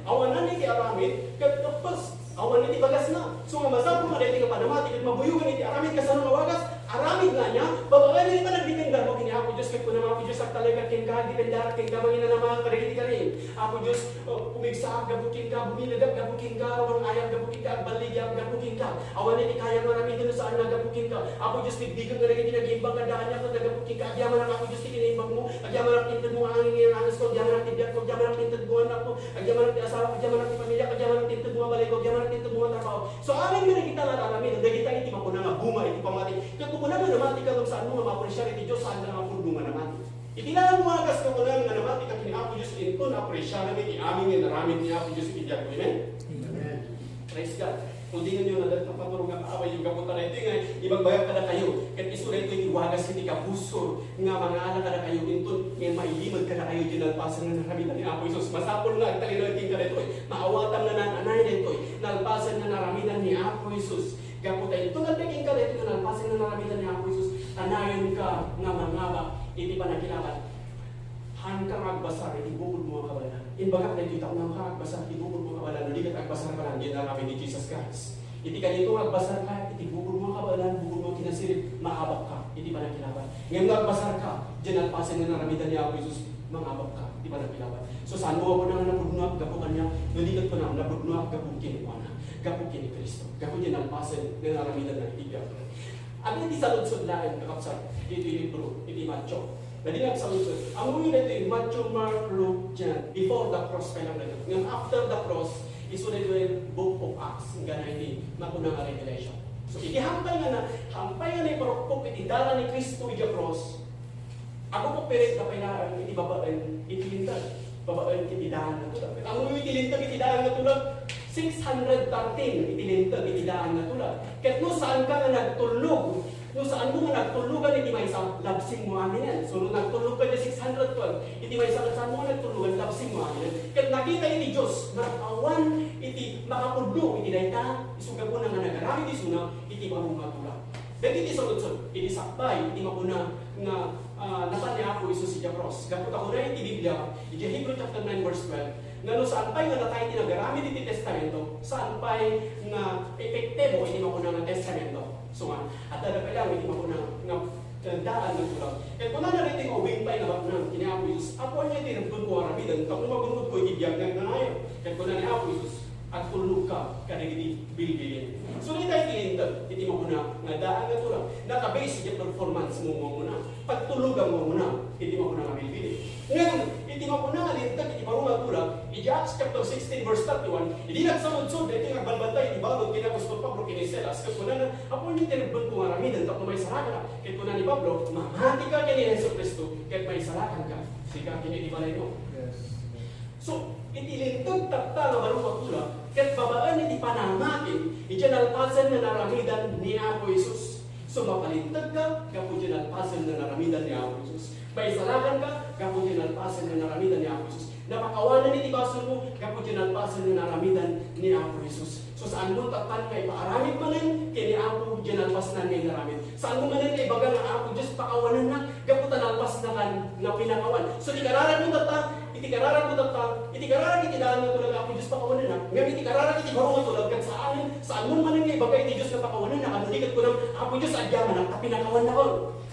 awanan iti aramid, kat tapos, awan iti bagas na. So nga masapong nga iti nga panamati, kat mabuyugan iti aramid, kasano nga wagas, aramid nga niya, babaan hindi pa nagdipendar mo, kini Apo Diyos, kat kuna Apo Diyos, at talaga kinka, dipendar, kinka, mangina na mga karigiti ka rin. Apo Diyos, pumigsaak, gabukin ka, bumilagap, gabukin ka, rawang ayam, gabukin ka, baligyan, gabukin ka. Awan hindi kaya marami doon saan na gabukin ka. Apo Diyos, bigbigan ka rin, nag-imbang ka daan niya, kung nagabukin ka, agyaman ang Apo Diyos, kinaimbang mo, agyaman ang tintad mo, ang angin ang angas ko, agyaman ang tibiyat ko, agyaman ang tintad mo, anak ko, agyaman ang asawa, agyaman ang pamilya, agyaman ang tintad mo, balay ko, agyaman ang tintad mo, trabaho. So, amin nga kita lang alamin, nagkita iti mapuna nga buma, iti pamati. Kaya kung na namati ka, saan mo nga mapresya iti Diyos, saan na nga puno nga namati. Itinalang mga kaskakunan nga namati ka kini Apo Diyos, ito na-apresya namin, i-amin nga naramit ni Apo Diyos, iti diyan ko. Amen? Amen. Praise God. Kung di nyo na dahil paturong nga kaaway yung kapunta na ito nga, ibang bayag ka na kayo. Kahit iso na ito yung iwagas, hindi ka busor, nga mga anak ka na kayo, ito, nga mailimad ka na kayo, dinalpasan na naramitan ni Apo Jesus. Masapol nga, ang talinoitin ka na ito, maawatan na nananay na ito, nalpasan na naramitan ni Apo Jesus. Gaputa ito nga naging ka na ito, nalpasan na naramitan ni Apo Jesus. Tanayon ka nga mangaba, iti panakilaban. Han ka magbasar, iti bukod mo ang kabalan. Inbagak na ito, nang ka magbasar, iti bukod mo ang kabalan, hindi ka magbasar ka lang, yan na kami ni Jesus Christ. Iti kanito magbasar ka, iti bukod mo ang kabalan, bukod mo kinasirip, mahabak ka, iti panakilaban. Ngayon magbasar ka, dyan alpasan na naramitan ni Apo Jesus, mangabak ka, iti panakilaban. So saan mo ako na nabudnuap, gapukan niya, nalikat ko na, nabudnuap, gapukin ko na. gapo kini Kristo. Gapo din ang pasen nga naramidan na ibigay. Abi di salud-sud lain kakapsat iti libro iti Matthew. Dadi nga salud-sud. Ang mga ito Matthew, Mark, Luke, John. Before the cross kailang na ito. Ngayon after the cross, iso na ito yung Book of Acts. Nga na iti makunang nga revelation. So iti hampay nga na iparokpok iti dala ni Kristo iti cross. Ako po pirit na kailangan iti babaan iti lintag. Babaan iti daan na tulad. Ang mga iti lintag iti daan na tulad. 613 iti lintag iti daan na tulad. Ket no saan ka nga nagtulog, no saan mo nga nagtulugan iti may isang labsing mo amin yan. So no nagtulog ka iti 612, iti may isang saan mo nga nagtulugan labsing mo amin yan. Ket nakita iti Diyos, nakawan iti makapudlo iti dayta, isugag mo na nga nagarami iti suna, iti marong matulad. Dahil iti sunod-sunod, iti sakbay, iti makuna nga napan niya ako Isus iti cross. Gapot ako na iti Biblia, iti Hebrew chapter 9 verse 12, nga no saan pa'y nga natay tinagaramit iti testamento, saan pa'y nga epektibo iti makuna nga testamento. So nga, at dada pa lang iti makuna nga daan ng tulang. Kaya kung na nariting uwing pa'y nga baknang kini ako Isus, ako niya iti nagdun ko aramidan, tapos magunod ko iti biyag ng nangayon. Kaya kung na ni ako Isus, at tulog ka, kanagiti bilbilin. So hindi tayo tinintag, iti mo muna, nga daan nga tulang, nakabase yung performance mo muna, pagtulugan mo muna, iti mo muna nga bilbilin. Ngayon, iti mo muna nga lintag, iti marunga tulang, iti Acts chapter 16 verse 31, hindi nagsamod-sod, iti nga balbantay, iti balod, kinapostol Pablo, kiniselas, kasi kung na, ako hindi tinibban ko nga ramidan, tapos may sarakan ka, kaya kung na ni Pablo, mamati ka kini Yesu Cristo, kaya may sarakan ka, sika kini di balay mo. So, itilintag takta nga barong matula, ket babaan iti panamatin, iti nalpasan na naramidan ni Apo Isus. So, mapalintag ka, gapo iti nalpasan na naramidan ni Apo Isus. May salakan ka, gapo iti nalpasan na naramidan ni Apo Isus. Napakawanan iti baso mo, gapo iti nalpasan na naramidan ni Apo Isus. So, saan mo taktan kay paaramid manin, kini Apo iti nalpasan na naramid. Saan mo manin kay baga nga Apo Diyos pakawanan na, gapo tanalpas na kan na pinakawan. So, ikararan mo takta, iti kararan iti daan nga tulad ako Diyos pakawanan na. Ngayon iti kararan iti barong nga tulad kat saan mo manin nga ibagay iti Diyos na pakawanan na. Kanulikat ko ng ako Diyos adyaman na kapinakawan na ko.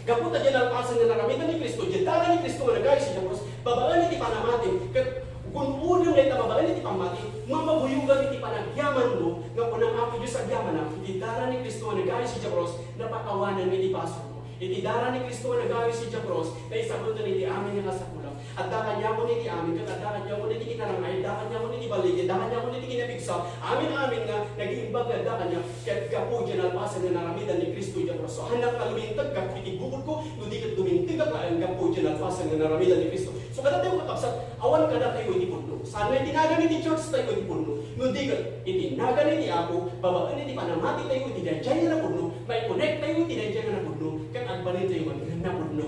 Gaputa dyan ang pasan na naramitan ni Kristo. Dyan dara ni Kristo nga nagay siya Diyos. Babaan iti panamatin. Kat kung unang na itababaan iti pamati, mamabuyugan iti panagyaman mo nga punang ako Diyos adyaman na. Iti dara ni Kristo nga nagay siya Diyos na pakawanan iti baso mo. Iti dara ni Kristo nga nagay siya Diyos na isabutan iti amin nga sa kulang. At dakan niya ko niti amin, at dakan niya ko niti kinarangay, dakan niya ko niti baligid, dakan niya ko niti kinabigsa, amin nga, naging bagad dakan niya, kaya't kapo dyan alpasan na naramidan ni Kristo dyan. So, hanap ka lumintag, kapitig bukod ko, hindi ka tumintig ka, ang kapo dyan alpasan na naramidan ni Kristo. So, kada tayo kakapsat, awan ka na tayo iti puno. Sana itinagan iti church tayo iti puno. Hindi ka, itinagan iti ako, babaan iti panamati tayo iti dayjay na puno, may connect tayo iti dayjay na puno, kaya't agbalin tayo na puno.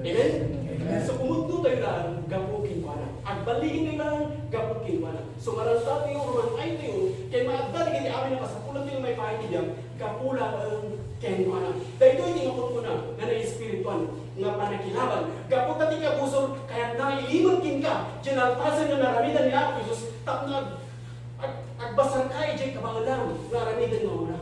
Amen? So kumudto tayo lang, gapukin ko na. Agbaligin tayo lang, gapukin ko na. So maranta tayo, rumanay tayo, kaya maagdalig iti amin na kasapulan tayo may pakikidyang, kapula ang ken ko na. Dahil ito hindi mapun ko na, nga na-espirituan, nga panakilaban. Gapot na ti kabusor, kaya nailiman kin ka, dyan alpasan na naramidan ni Ako Jesus, tap na, agbasan ka, dyan kabangalang, naramidan mo na.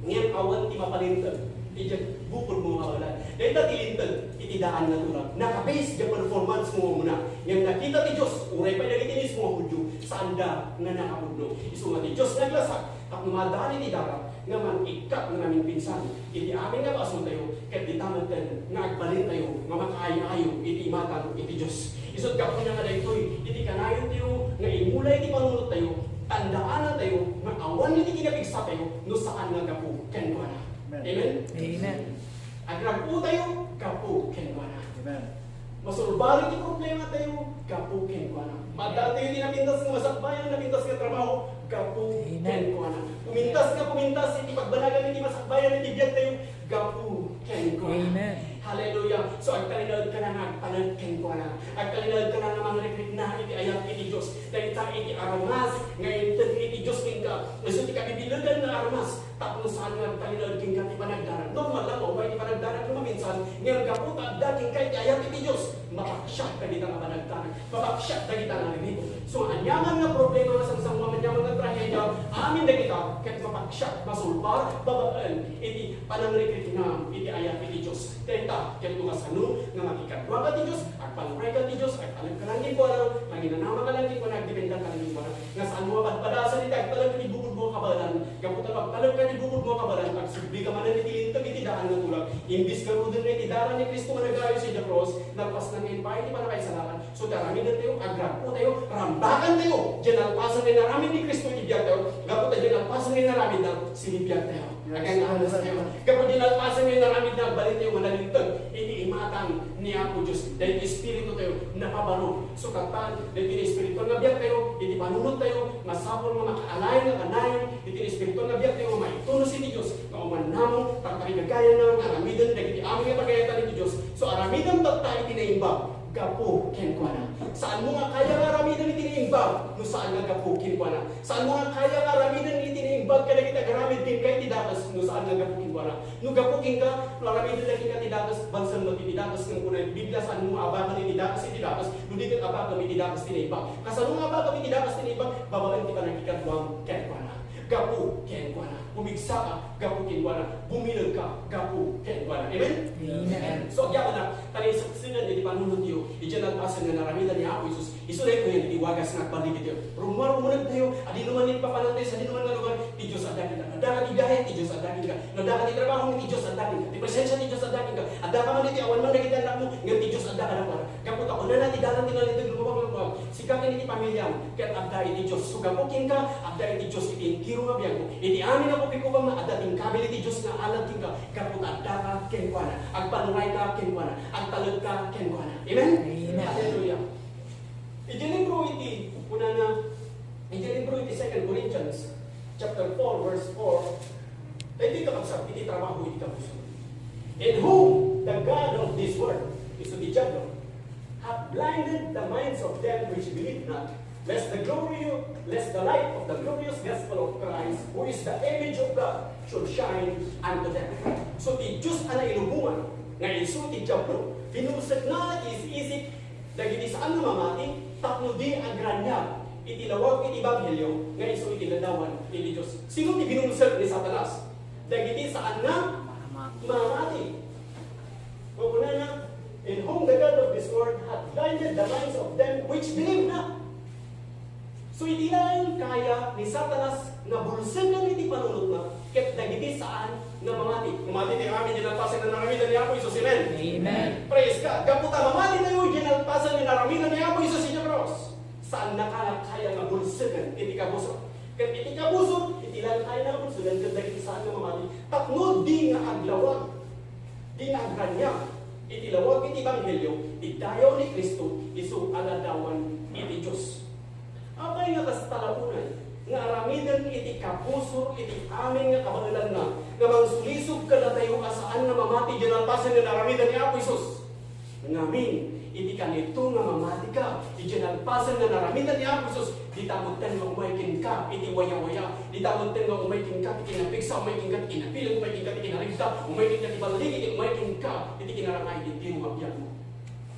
Ngayon, awan ti mapalintag. Iti bukod mo kawalan. Dahil na tilintag, itidaan na tulad. Nakabase yung performance mo muna. Yung nakita ti Diyos, uray pa nagitinis mo Hudyo, saan da nga nakapudlo. Iso nga ti Diyos naglasak, at madaan iti darap, nga man ikat nga namin pinsan. Iti amin nga baso tayo, kahit di tamad tayo, nga agbalin tayo, nga makaayo-ayo, iti imatang iti Diyos. Isot ka po niya nga dahitoy, iti kanayon tayo, nga imulay iti panunod tayo, tandaan na tayo, nga awan iti kinapigsa tayo, no saan nga gapo, ken ko na. Amen? Amen. At nagpo tayo, kapukin ko na. Amen. Masulbari yung problema tayo, kapukin ko na. Madal tayo din napintas ng masakbayan, napintas ng trabaho, kapukin ko na. Pumintas, hindi pagbanagan, hindi masakbayan, hindi biyag tayo, kapukin ko na. Amen. Hallelujah. So, agkalinad ka na nga, panagkin ko na. Agkalinad ka na nga mga reprit na, iti ayat, iti Diyos. Dahil ta, iti aramas, ngayon, iti Diyos king ka. Gusto ti kabibilagan na aramas, tapos saan nga, agkalinad king ka, ti panagdaran. Normal lang, o, may ti panagdaran ko maminsan, ngayon ka po, daking ka, iti ayat, iti Diyos. Mapaksyak ka dita nga panagdaran. Mapaksyak ka dita nga rin. So, anyaman nga problema nga sang anyaman nga trahedya, amin na kita, kahit mapaksyak, masulbar, babaan, iti panangrikrit na, iti ayat, iti Diyos. Dahita, kaya ito kasano, nga makikadwa ka ti Diyos, at panuray ka ti Diyos, at alam ka lang din ko na, manginanama ka lang din ko na, dependa ka lang din ko na, nga saan mo padpadasan ita, at palag ka ni bukod mo kabalan, kaputa magpalag ka ni bukod mo kabalan, at subli ka man na nitilintag itidaan ng tulak, imbis ka rudin na itidaran ni Kristo managayo sa the cross, nagpas ng empire, di pa na kayo salakan, so darami na tayo, agrap po tayo, rambakan tayo, dyan alpasan na namin ni Kristo itibiyag tayo, kaputa dyan alpasan na namin na sinibiyag tayo. Agang alas tayo. Kapag dinalpasan ngayon naramid na balit tayo manalintag, iniimatang niya po Diyos. Dahil Espiritu tayo, napabaro. Sukatan, dahil Espiritu nga biyak tayo, iti panunod tayo, masapon nga makaalayan nga kanayon, iti Espiritu nga biyak tayo, maituno si Diyos, nga umanamong, pagkarigagayan na, aramidan, dahil iti aming nga pagkayatan ni Diyos. So aramidan tayo itinaimbang. Gapo kenkwana. Saan mo nga kaya nga ramidan itinaimbag? No saan nga gapo kenkwana? Saan mo nga kaya nga ramidan itinaimbag kada kita garamid kin kay tidakas? No saan nga gapo kenkwana? No gapo kin ka, no ramidan na kin ka tidakas, bansan mo tidakas ng kuna Biblia saan mo abakan itidakas itidakas, no di kin abakan itidakas tinaimbag. Kasano nga abakan itidakas tinaimbag? Babalan ti panagikadwang kenkwana. Gapo kenkwana. Bumigsa ka, gapo kenkwana. Bumilag ka, gapo kenkwana. Amen? Amen. So, kaya na, tayo sa sinan, hindi panunod niyo, iyan ang pasan nga naramitan ni Apo Isus, isulay ko yan, iwagas nga paligid yun. Rumunod tayo, adi naman din papanantay sa di naman nga lugar, ti Diyos adakin ka. Nadakan ti biyahe, ti Diyos adakin ka. Nadakan ti trabaho, ti Diyos adakin ka. Ti presensya, ti Diyos adakin ka. Adaka man iti awan man nagita anak mo, nga ti Diyos adakan ako. Kapot ako na natin, dalan ti nalit, lumabang. Sikakin iti pamilyang, kaya abda iti Diyos. Sugapukin ka, abda iti Diyos, iti kiro nga biyang mo. Iti amin ako pikubang na adating kabil iti Diyos nga alam ka. Kapot adda ka, kenkwana. Agpanuray ka, kenkwana. Agtalad ka, kenkwana. Amen? Amen. Hallelujah. Ijilibro iti, una na, ijilibro iti 2 Corinthians, chapter 4, verse 4, hindi ka kapsap, iti trabaho, iti kapuso. In whom the God of this world, iso di Diablo, hath blinded the minds of them which believe not, lest the light of the glorious gospel of Christ, who is the image of God, should shine unto them. So ti Diyos ana inubuman, nga iso ti Diablo, binusat na isip, dagiti saan na mamati, tapno di ang granya, itilawag iti Ebanghelyo, nga iso itiladawan iti Diyos. Sino ti binusat ni Satanas? Dagiti saan na mamati. Paguna na, in whom the God of this world hath blinded the minds of them which believe not. So iti lang kaya ni Satanas na bulsan ng iti panunod na ket dagiti saan na mamati. Mamati ti amin ginalpasan na naramidan ni Apo Isus. Amen. Amen. Praise God. Gaputa mamati tayo ginalpasan ni naramidan ni Apo Isus sa cross. Saan na kaya nga bulsan iti kabusot. Ket iti kabusot iti lang kaya na bulsan ket dagiti saan na mamati. Tapno di nga aglawag. Di nga agranya. Iti lawag iti Ebanghelyo, idayaw ni Kristo, isu aladawan iti Diyos. Apay nga kastalaunan, nga aramidan iti kapuso, iti amin nga kabanalan na, nga mangsulisog ka na tayo asaan nga mamati, ginalpasan nga naramidan ni Apo Isus. Ngamin, iti kanito nga mamati ka, ginalpasan nga naramidan ni Apo Isus, di tamutan nga umaykin ka, iti waya-waya, di tamutan nga umaykin ka, iti napigsa, umaykin ka, iti napilag, umaykin ka, iti narigta, umaykin ka, iti balig, iti umaykin ka, iti kinarangay, iti umabiyag mo.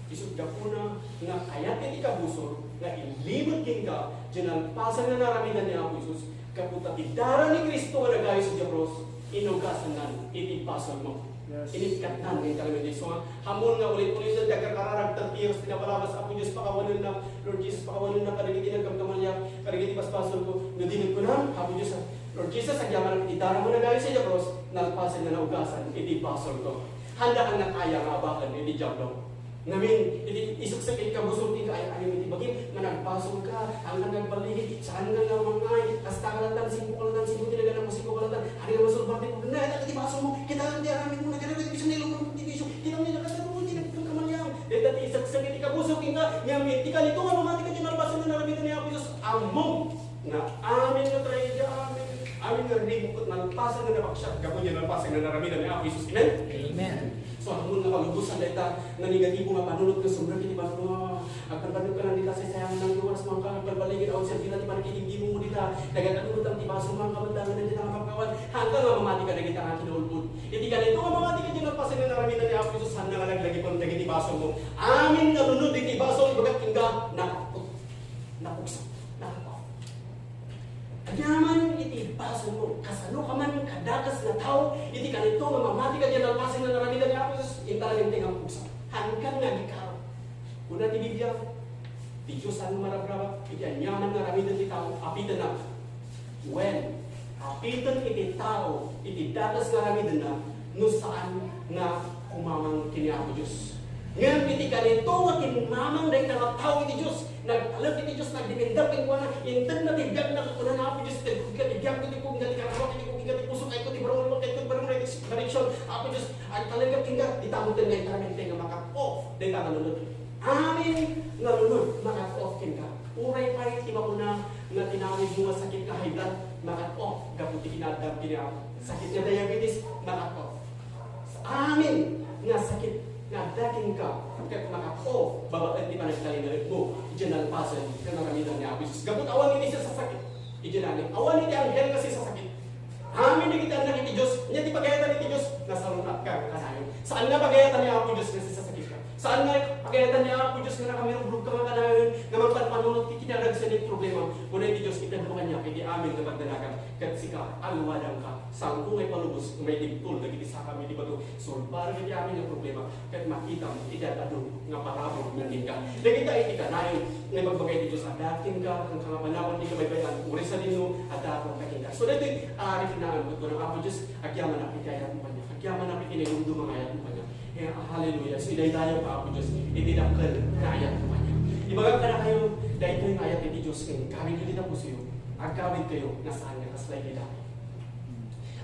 Isod ka po na, nga kayat iti kabusor, nga ilimod king ka, ginalpasan nga naramidan ni Apo Isus, kaputa idara ni Kristo nga nagayo sa Diablos, inugasan na, iti pasal mo. Yes. Inikatan ngayon talaga Diyos. So, hamon nga ulit-ulit na nagkakararag tiyos, tinapalabas ako Diyos, pakawanan na, Lord Jesus, pakawanan na, kadagiti nagkamkamalyak, kadagiti paspasol ko, nadinig ko na, hapo Diyos, Lord Jesus, agyaman ang itara mo na gaya sa Diablos, nalpasan na naugasan, iti pasol ko. Handa ang nakaya nga abakan, iti Diablo. Namin, isuksok iti kabusulti ka, ayaw iti bagim, managpasol ka, hanggang nagbaligid, saan nga nga mangay, hasta kalatan, simpukalatan, tinaga ng musikukalatan, hari nga masulbati ko, na, iti pasol mo, kita lang di aramin mo, nagkaragat, bisa nilong mo, tibisyo, kitang nilakatan mo, tinagpang kamalyang, dahil isuksok iti kabusulti ka, ngamin, tika nito nga mamati ka, tinalpasan na naramitan ni Apo Isus, among, na amin nga trayo dya, amin nga rin mo, nalpasan na napaksyat, gapon niya nalpasan na naramitan ni Apo Isus, amen? Amen. So, hamon nga palubusan dahil na negatibo nga panunod ka sobrang kiti ba agpalbalog ka lang dita sa sayang ng luwas mga agpalbaligid awag sa dita di panakitigimo mo dita nagatanunod ang tibaso mga kabandangan na dita nga pagkawan hanggang nga mamati ka na kita nga kinaulpud iti ka nito nga mamati ka dyan nagpasin na naramitan ni Apo Isus handa nga naglagi pang dagiti baso mo amin nga lunod iti baso ibagat kingga nakapot napuksa nakapot agyaman iti baso mo kasano ka man kadakas na tao iti ka nito nga mamati ka dyan nagpasin na naramitan ni Apo Isus intala usap. Hanggang nga gikaw. Kuna ti Biblia, ti Diyos ang marabraba, iti anyaman nga ramidan ti tao, apitan na. When, apitan iti tao, iti datas nga ramidan na, no saan nga kumamang kini ako Diyos. Ngayon iti ganito nga kinamang dahil na tao iti Diyos, nagtalap iti Diyos, nagdimendap iti na, intag na tibiyag na kunan na ako Diyos, tibiyag ko ti kong gati karawak, iti kong gati puso, kahit ko ti barong lumak, kahit ko ti barong direksyon, ako Diyos, ay talagang tingga, itamutin nga itamin nga maka-off, dahil ka nalunod. Amin nalunod, maka-off kin ka. Uray pa rin, tima ko na tinawid mo nga sakit ka, high blood, maka-off, gaputi kinadam kini sakit nga diabetes, maka-off. Amin nga sakit nga dating ka, kat maka-off, babaan di pa nagtalingalit mo, ijanalpasan, na naramitan niya ako. Gabot awan ini siya sa sakit, ijanalin. Awan ini anghel kasi sa sakit. Amin di kita anak iti Diyos, niya di pagayatan iti Diyos, nasa lunat ka, kanayon. Saan nga pagayatan niya ako Diyos kasi sa sakit ka? Saan nga pagayatan niya ako Diyos nga nakamirong bulog ka mga kanayon, nga magpanpanunod kikinarag sa niyong problema, muna iti Diyos kita naman niya, kaya amin nga pagdanagan, kat sika, alwadang ka, saan kung may palubos, may digtul, nagiti sa kami, di ba ito, solbar nga amin ang problema, kat makita mo, idadado, nga parabog, nandin ka. Nagita iti ka, nayon, nga magbagay iti Diyos, adating ka, ang kangapanawan, di ka may bayan, uri sa dino, adapong kakinda. So dito, arifinaan ko ng ako Diyos, agyaman na pitayat mo kanya, agyaman na pitinigumdo mga ayat mo kanya. Hallelujah. So iday-dayo pa ako Diyos, itidakal na ayat mo kanya. Ibagag ka na kayo, dahil ito yung ayat iti Diyos kayo, kawin nyo din ang puso yun, agawin kayo, nasaan nga, kaslay nila.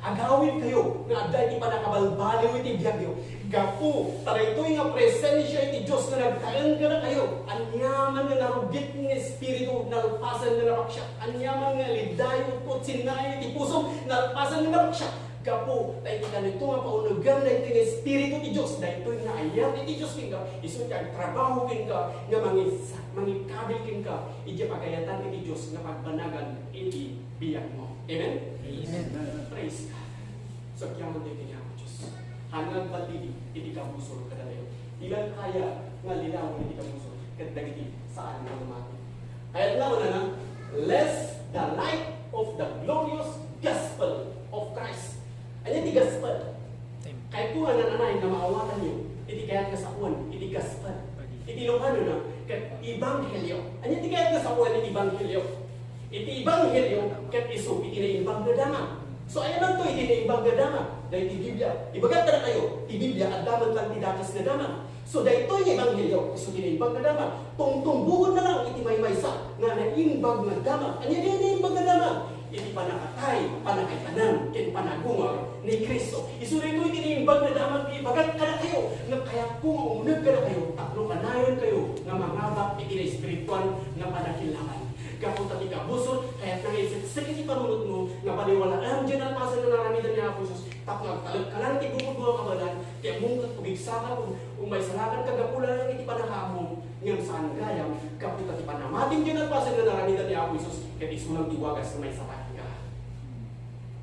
Agawin kayo, nga dahil di pa nakabalbaliw iti biyagyo, gapu, taray ito yung presensya iti Diyos na nagtagan ka na kayo, anyaman nga narugit ng Espiritu, nalpasan nga napaksya, anyaman nga lidayo po, sinayo iti puso, nalpasan nga napaksya, gapu, dahil ka nito nga paunugan na ito yung Espiritu iti Diyos, dahil ito yung naayat iti Diyos king ka, iso ka, trabaho king ka, nga mangikabil king ka, iti pagayatan iti Diyos, nga pagbanagan iti biyag mo. Amen? Amen. Praise God. So, kiyaman din niya ako Diyos. Hanggang batidi, iti kabusol ka na ilan kaya nga lilawin iti kabusol, kadagiti saan nga lumati. Kaya naman na, lest the light of the glorious gospel of Christ. Ano iti gospel? Kahit po nga nananay na maawatan nyo, iti kayat nga sa uwan, iti gospel. Iti Ilocano na, kat ibanghelyo. Ano iti kayat nga sa uwan, iti ibanghelyo? Iti ibanghelyo, kat iso, iti na ibang nadama. So ayan lang to, iti na ibang nadama. Dahil iti Biblia, ibagat na kayo, iti Biblia, at daman lang tidakas nadama. So dahil ito yung ibanghelyo, iso iti na ibang nadama. Tungtungbuhon na lang, iti may-maysa, nga na imbang nadama. Ano yun na imbang nadama? Iti panakatay, panakaitanam, kin panagungar ni Kristo. Iso ito iti na imbang nadama, ibagat ka na kayo, nga kaya kung umunag ka na kayo, taklo kanayon kayo, nga mangabak, iti na espiritual, nga panakilangan. Kapunta ti kabusol, kaya nangisip sakit ipanunod mo, nga paniwalaan dyan ang pasan na naramidan niya ako Diyos, tapos talag ka lang, tibukod mo ang kabalan, kaya mungkat pagigsakan, kung may salakan kagapulan lang iti panakamong, ngayong saan gayang, kapunta ti panamating dyan ang pasan na naramidan niya ako Diyos, kaya isulang tiwagas na may sapat ka.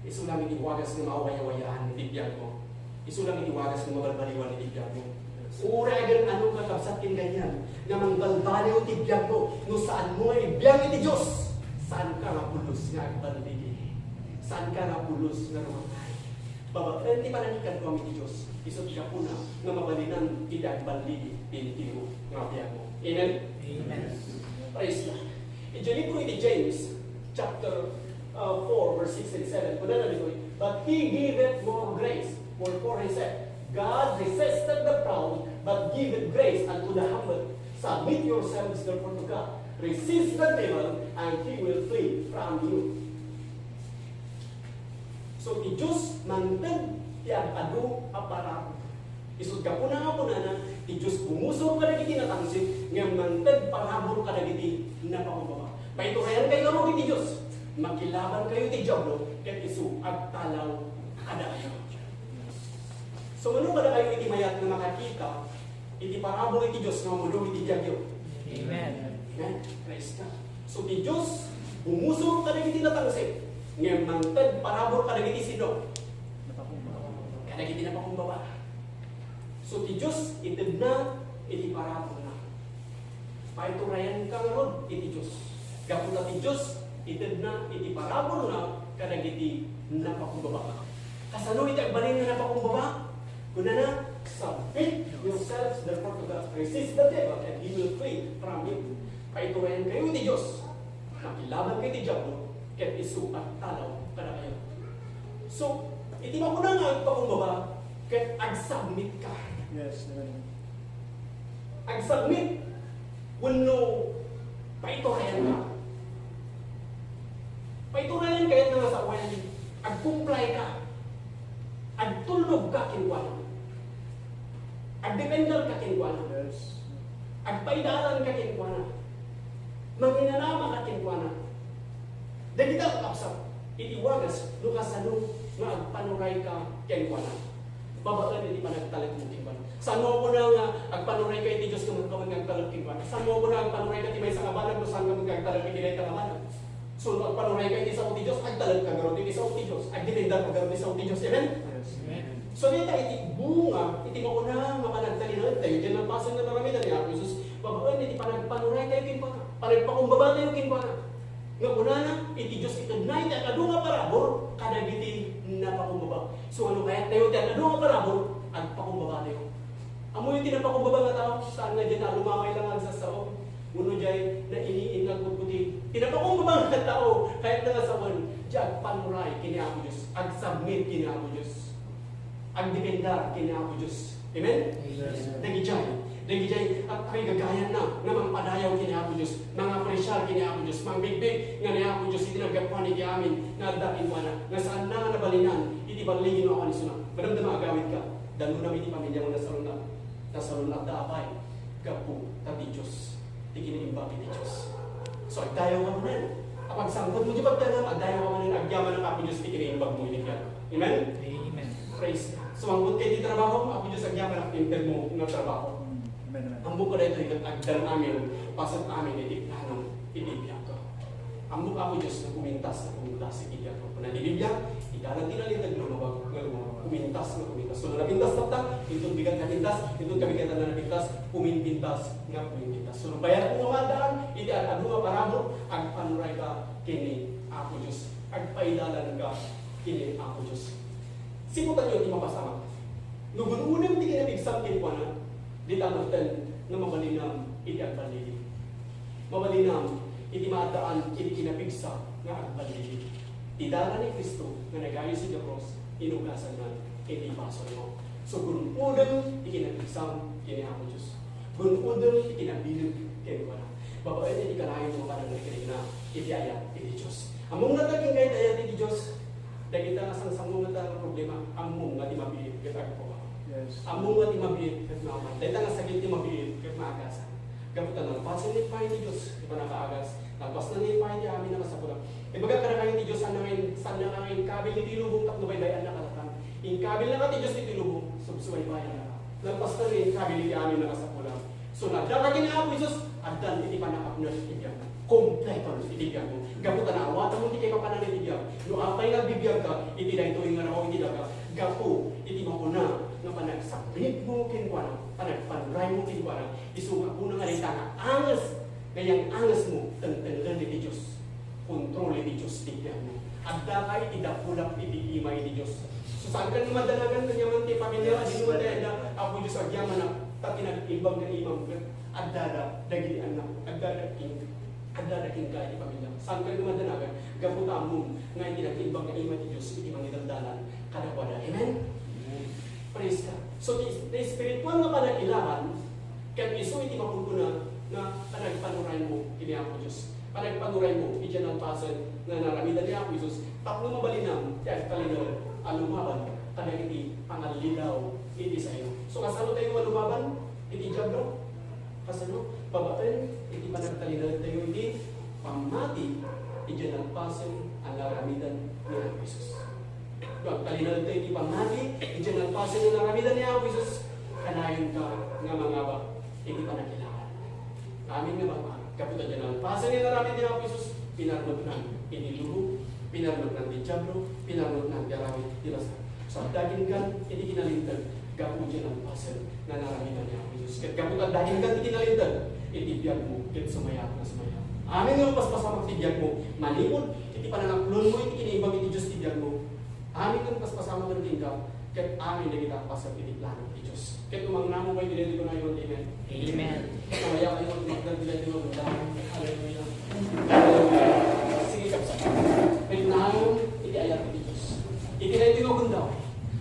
Isulang itiwagas na mawaya-wayaan ni tibiyag mo. Isulang itiwagas na mabarbaliwan ni tibiyag mo. Uragan ano kakabsat kin ganyan, nga mangbalbaliw ti biyag mo, no saan mo nga ibiyag iti Diyos, saan ka nga pulos nga agbalbigi, saan ka nga pulos nga rumatay. Babatan ti pananikan ko ang iti Diyos, iso ti kapuna, nga mabalinan iti agbalbigi, iti mo, nga biyag mo. Amen? Amen. Praise God. Iti libro iti James, chapter 4, verse 6 and 7, kuna na dito, but He giveth more grace, wherefore He said, God resisted the proud, but giveth grace unto the humble. Submit yourselves therefore to God. Resist the devil, and he will flee from you. So, ti Diyos mantag ti agado aparat. Isod ka po na ti Diyos pumusok ka na kiti natangsit, nga mantag parabor ka na kiti napakubaba. Paiturayan kayo ro ti Diyos. Magkilaban kayo ti Diablo, ket isu agtalaw kada kayo. So, ano ba na kayo iti mayat na makakita, iti parabol iti Diyos na mulong iti Diagyo? Amen. Amen. Praise God. So, ti Diyos, bumusok ka na iti natangsit, ngayon mangtad parabol ka na iti sino? Kada iti napakumbaba. So, ti Diyos, itid na, iti parabol na. Paiturayan ka ron, iti Diyos. Gapula ti Diyos, itid na, iti parabol na, kada iti napakumbaba. Kasano iti agbalin na napakumbaba? Kuna na, submit yourself yourselves therefore to God, resist the devil, and he will flee from you. Paiturayan kayo ti Diyos, makilaban kayo ti Diablo, ket isu at talaw kada kayo. So, iti mauna nga agpakumbaba, ket ag-submit ka. Yes. Ag-submit, wano paiturayan ka. Paiturayan kayo nga sa uwan, ag-comply ka, ag-tulog ka kinkuan, ag-dependal ka kinkuan, Yes. agpaidalan ka kinkuan, manginanama ka kinkuan. Dagita kapsap, itiwagas, lukasano, nga agpanuray ka kinkuan. Babaan, hindi pa nagtalag mo kinkuan. Saan mo ko na nga, agpanuray ka iti Diyos kung ka magkagtalag kinkuan. Saan mo ko na agpanuray ka iti may sa kabanan, kung saan ka magkagtalag kinilay ka kabanan. So, agpanuray ka iti sa uti Diyos, agtalag ka garon iti sa uti Diyos, agdipendal ka garon iti sa uti Diyos. Amen? Yes. So dito iti bunga, iti mauna nga panagtalinan tayo, dyan ang pasin na naramitan ni Apo Jesus. Babaan, iti panagpanuray tayo kinpa, panagpakumbaba tayo kinpa. Nga una na, iti Diyos itagnay, tayo kado nga parabor, kadagiti napakumbaba. So ano kaya tayo, tayo kado nga parabor, agpakumbaba tayo. Amoy iti napakumbaba nga tao, saan nga dyan na lumamay lang ang sasaw. Uno dyan na iniinag magbuti. Tinapakumbaba nga tao, kahit na nga sawan, dyan panuray kini Apo Diyos, ag-submit kini Apo Diyos. Ang dependar kini Apo Diyos. Amen? Yes. Dagijay, at ako'y gagayan na, nga padayaw kini Apo Diyos, mga presyar kini Apo Diyos, mga bigbig, nga ni Apo Diyos, iti nagkapuan iti amin, nga dakin mo na, nga saan na nga nabalinan, iti baligin mo ako ni Suna. Madam na agawid ka, dano namin iti pamilya mo nasalunat daapay, gapu, tati Diyos, tikiniimbag iti Diyos. So, agdayaw ka mo na, kapag sangkot mo di pagdayaw, agdayaw ka mo na, agyaman ng Apo Diyos, tikiniimbag mo iti yan. Amen? Amen. Praise God. Sumangkot kayo di trabaho, Apo Diyos, agyaman ang pintel mo ng trabaho. Amen. Ang buko na ito, agdan amin, pasat amin, iti planong, itibiyag ko. Ang buko Apo Diyos, na kumintas, itibiyag ko. Kung natibiyag, ikalang tinalitag, kumintas. So, napintas tapta, itong bigat napintas, itong kabigatan na napintas, kuminpintas, So, bayan kung umadaan, iti ang mga parabor, agpanuray ka, kini Apo Diyos. Agpaidalan ka, kini Apo Diyos. Simutan nyo, di mapasama. Nugununang di kinabigsam kinikuanan, di tamatan na mabalinam, iti agbalili. Mabalinam, iti maadaan, iti kinabigsa, nga agbalili. Idara ni Kristo, na nagayo sa cross, inugasan na, iti baso mo. So, gununudang, ikinabigsam, kini Apo Diyos. Gununudang, ikinabilig, kinikuanan. Babae niya, ikalayo mo parang nakikinig na, iti ayat, iti Diyos. Among nataging kahit ayat, iti Diyos, dahil kita nga sang nga problema, among nga di mabiit, kita ko. Yes. Among nga di mabiit, kat maaman. Dahil nga sakit di mabiit, kat maagasan. Gamutan na, pasin ni Pai ni Diyos, di pa nakaagas. Nagpas na ni Pai ni amin na masapulang. E baga ka na kayo ni Diyos, saan na ngayon, kabil ni Tilubong, takno baybayan na kalatan. In kabil na ka ti Diyos ni Tilubong, subsuway bayan na. Nagpas na rin, kabil ni amin na masapulang. So, nagdakagin na Apo Jesus, adan iti panakapnod itibiyag. Kompleto itibiyag mo. Gamutan na, awatan mo ti kayo kapanan itibiyag. No, apay nga bibiyag ka, iti na ito yung nga raw iti daga. Gapo, iti mauna, nga panagsabit mo kinkuana, panagpanray mo kinkuana, isuga po na nga rin tanga, angas, kayang angas mo, tantalan iti Diyos. Kontrol iti Diyos, tibiyag mo. Agda ka iti dapulap iti ima iti Diyos. So, saan ka naman dalagan, kanyaman ti pamilya, di naman dahil na, Apo Diyos, agyaman na, tapi nag-ibang na imam agdada dagiti anak agdada king ka iti pamilya saan ka gumadanagan gaputa mo nga hindi nag-ibang na imam ti Diyos iti mangidaldalan kadakwada. Amen? Praise God. So the spiritual nga panag-ilahan kaya iso iti mapuguna na panagpanuray mo kini Apo Diyos panagpanuray mo iti ng pasan na naramitan ni Apo Diyos tapno mabalinam ti agtalino alumaban kada iti pangalilaw iti sa iyo. So kasano tayo malumaban? Iti Diablo. Kasano? Pabaten, iti panagtalinan tayo iti pamati, iti nagpasen ang laramitan ni Apo Jesus. Pagtalinan tayo iti pamati, iti nagpasen ang laramitan ni Apo Jesus, kanayon ka nga mga ba, iti panakilangan. Amin nga ba? Kaputan dyan nagpasen ang laramitan ni Apo Jesus, pinarmot ng inilubo, pinarmot ng Diablo, pinarmot ng garamit, dilasa. So, daging kan, iti kinalintan, gapu dyan ang pasen na naramitan niya Apo Jesus. Kat gaputan daging kan, iti kinalintan, itibiyag mo, kat sumayat na sumayat. Amin nga paspasamang tibiyag mo, manipod, iti panangaklon mo, iti kinibag iti Diyos tibiyag mo. Amin nga paspasamang rin ka, Ket amin na kita pasal ini plano di Diyos. Ket umang namo ko dinili ko na yun, amen. Amen. Kamaya kayo magdadilay din mo ganda. Hallelujah. Hallelujah. Sige kapsa. May namo iti ayat di Diyos. Iti na iti ko ganda.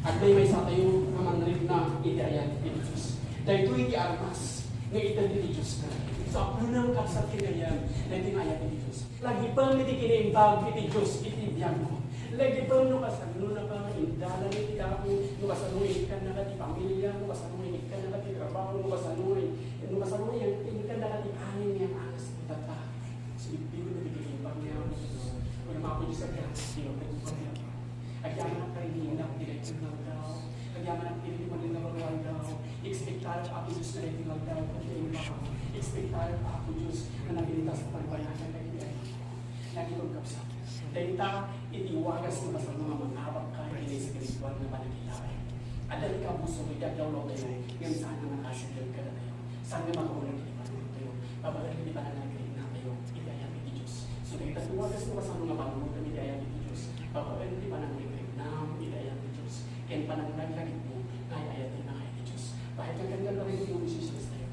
At may sa tayo naman rin na iti ayat di Diyos. Dahil ito iti armas ng iti di Diyos na. Sa unang kapsat kinayan na iti ayat di Diyos. Lagi pang iti kinimbag iti Diyos iti biyan mo. Lagi pang nukasanunan pa indalan iti ako, nukasanunin ka na kati pamilya, nukasanunin ka na kati trabaho, nukasanunin ang ka na kati anin niyang angas ng tata. So, ibig na bigilimbang niya ako. Kung mga po Diyos sa kaya, pinapagpapag niya pa. Agyaman ang kainin na direktor ng daw. Agyaman ang pinili mo rin na maruwan daw. Expectar ako Diyos na rin daw. Expectar ako Diyos na nagilintas na pagbayagan kayo niya. Nagilong kapsa. Dahil ta, itiwagas mo sa mga manghawak ka hindi sa spiritual na panagilay. Adal ka buso, idagdaw lang tayo. Ngayon saan na nakasigil ka na tayo. Saan na makawalang kinipan mo tayo. Babalang hindi pa na nagkilig na tayo. Idayang iti Diyos. So dahil tatiwagas mo sa mga panunod na idayang iti Diyos. Babalang hindi pa na nagkilig na idayang iti Diyos. Kaya pa nang naglagit mo, kaya ayatin na kaya iti Diyos. Bakit ang ganda na rin yung decisions tayo?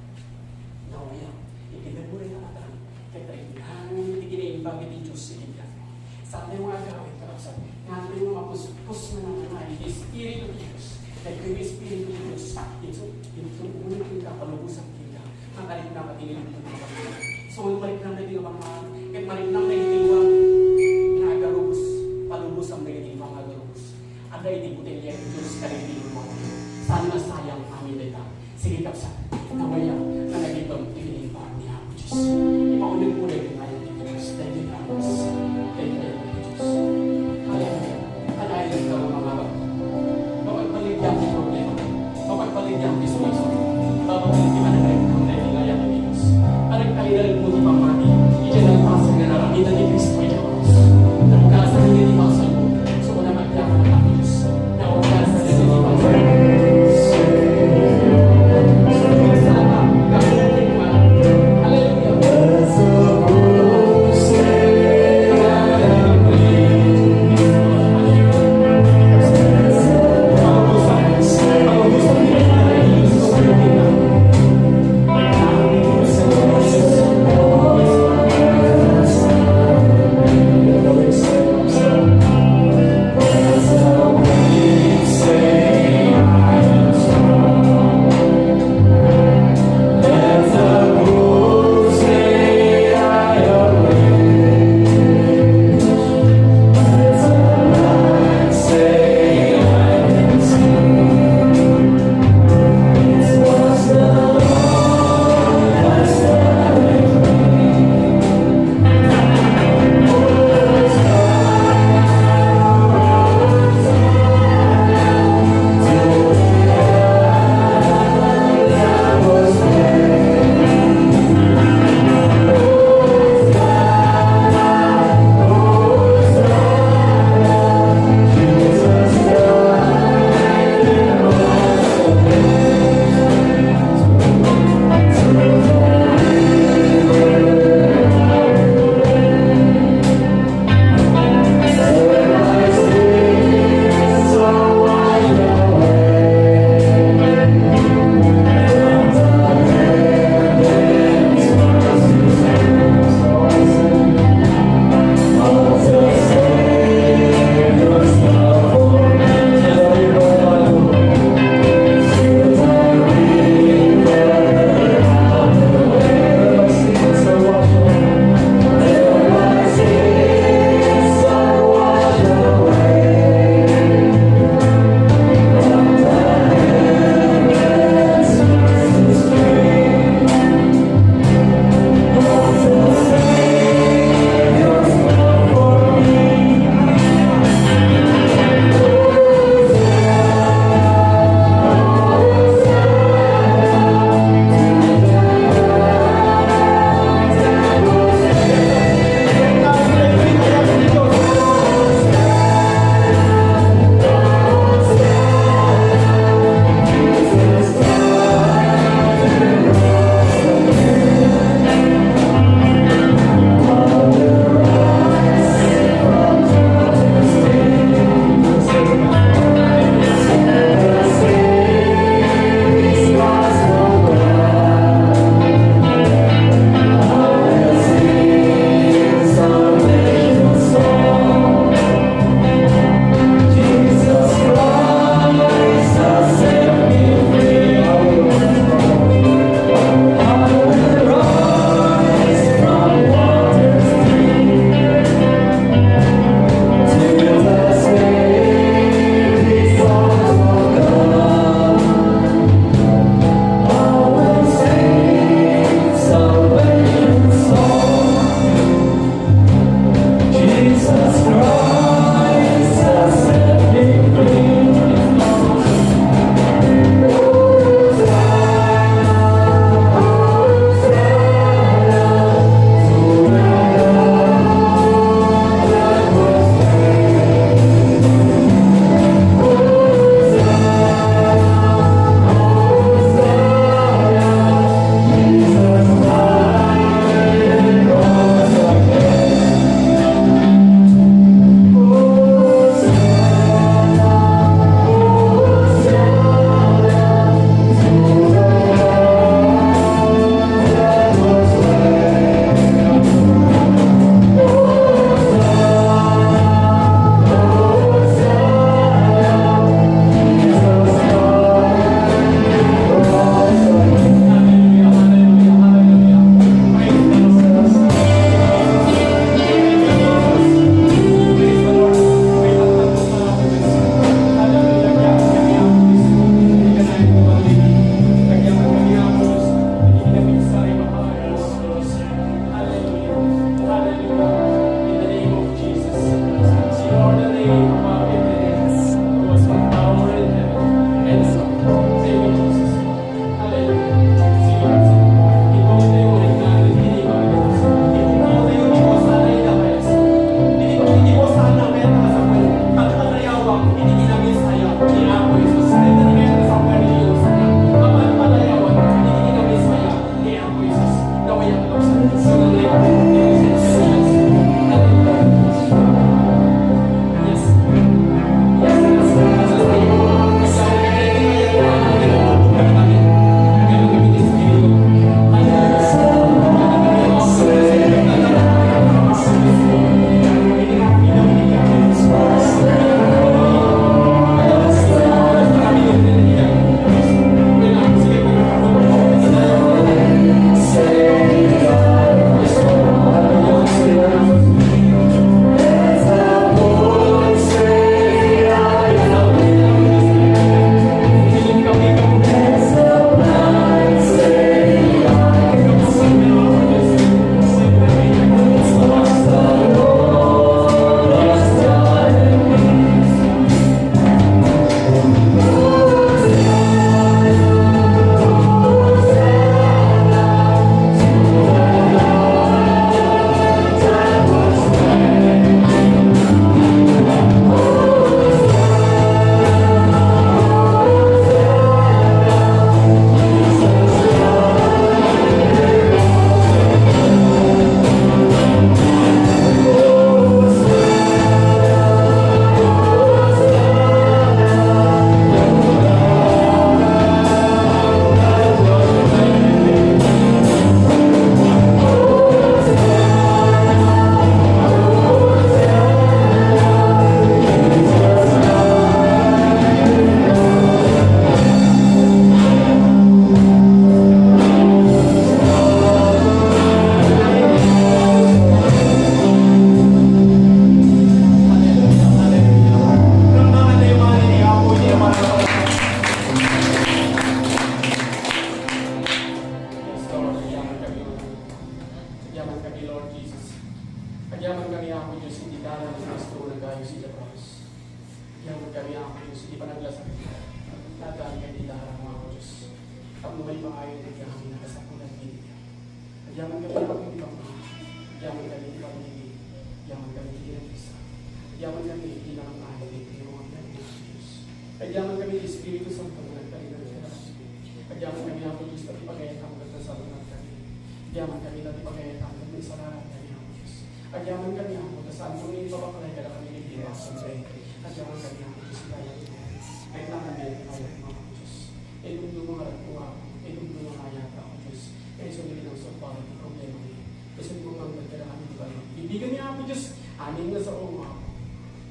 Nawaya, ikinig mo rin ang atang. Kaya tayo, hanggang itiginiimbag iti Diyos sa itigyan. Sa ating mga gawin, karapsan, nga ating mga puspus na nananay, the Spirit of Diyos, dahil yung Spirit of Diyos, ito ulit yung kapalubusan kita, ang kalit na patingin ng mga kapatid. So, yung balik lang natin ang mga, kahit balik lang natin yung mga agarubos, palubos ang natin mga agarubos. Ada ini butilya ng Diyos, kalit yung mga. Sana sayang amin dito. Sige kapsan, namaya, na nagibang tingin pa niya ako Diyos. Ipaunin mo rin yung ayaw ng Diyos, dahil yung amas, dahil ayaw ng Diyos. Kaya ka mga mapagpalit yan ang problema, mapagpalit yan ang dismiso, mapagpalit yan ang rekong dahil yung ayaw ng Diyos. Parang tayo na rin mo di pamati, iyan ang pasang na naramitan ni Kristo ay Diyos. Nagkasa na hindi pasang mo, so na magyaman ang ako Diyos. Nagkasa na hindi pasang mo. Hallelujah. Diyos, hindi pa naglasakit ka. Nadaan kayo dilarang mga ako Diyos. Kamu may maayon na kami nakasapulan din. Yaman kami ang hindi pa mga. Yaman kami hindi pa hindi. Yaman kami hindi na isa. Yaman kami hindi na ang maayon din. Tinawag na rin ang Diyos. Yaman kami di Espiritu Santo na nagkalinan ka. Yaman kami ako Diyos na ipagayat ang nagsasalunan kami. Yaman kami na ipagayat ang nagsalaran kami ako Diyos. Yaman kami ako na saan kung hindi papakalay ka na kami hindi na sundin. Yaman kami ako Diyos na kaya ito. Ay lang kami ang kaya mga Diyos. Itong yung mga rakuha ko. Itong yung mga ayata ako Diyos. Kaya sundin ang sopa ng problema niya. Kasi mo kang nagkala kami di ba? Ibigan niya ako Diyos. Anin na sa umo ako.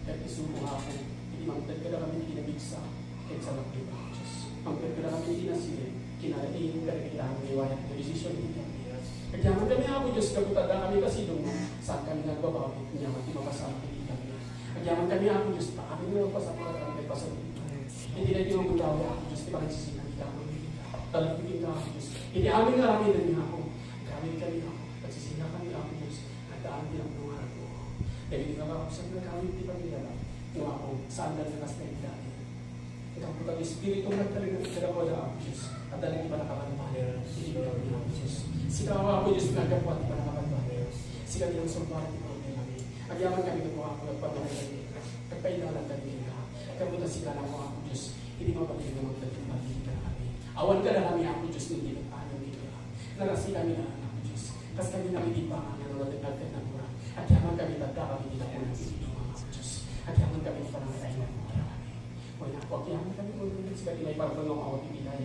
Kahit isumo ako. Hindi magdagkala kami hindi nabigsa. Kahit sa lakli ba ako Diyos. Magdagkala kami hindi nasili. Kinalain ka rin kailangan ng iwayan na desisyon hindi kami. Kagyaman kami ako Diyos. Kagutada kami kasi doon. Saan kami nagbabawi. Kagyaman di makasama hindi kami. Kagyaman kami ako Diyos. Kami mo pasapulat ang may pasapulat. Hindi na di magulawa ako Diyos. Di ba nagsisinan ka ako. Talagpigin ka ako Diyos. Hindi amin karami na niya ako. Gamit kami ako. Nagsisina kami ako Diyos. Nagdaan din ang mga ako. Dahil hindi ka kakapsag na kami di pa nila. Nung ako, saan na nakas na dahil. Ikaw po kami Espiritu nagtaling ng ikarakola ako Diyos. At dahil hindi pa nakakalbahan. Hindi ba kami ako Diyos. Sikaw ako Diyos nagkapuat di pa nakakalbahan. Sika nilang sulbahan di pa kami. Agyaman kami ng mga ako nagpatuloy kami. Nagpailalan kami ka. Kamuta sila ng mga ako Diyos. Hindi mapagiging na magdagpagin ka kami. Awan ka na kami ako Diyos hindi nagpaano dito ka. Narasi kami na ako Diyos. Kasi kami nakikipangan na nalagagagad ng mura. At yaman kami tagka kami dito ko ng dito mga ako Diyos. At yaman kami panangatayin ng mura kami. Wala ako. At yaman kami ulit sila may parang ng awat ibigay.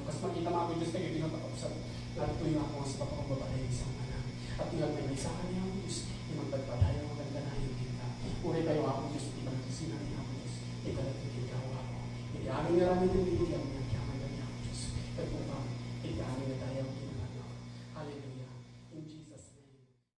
Kasi makita mga ako Diyos kayo pinatapos at natutuyo ako sa papakong babae isang anak. At tingnan may sa kanya ako Diyos. Yung magpagpadayo ang maganda na yung kita. Uri kayo ako Diyos. Di ba nagsisinan niya ako Diyos. Di ba natin kita ako. Hindi amin nga namin yung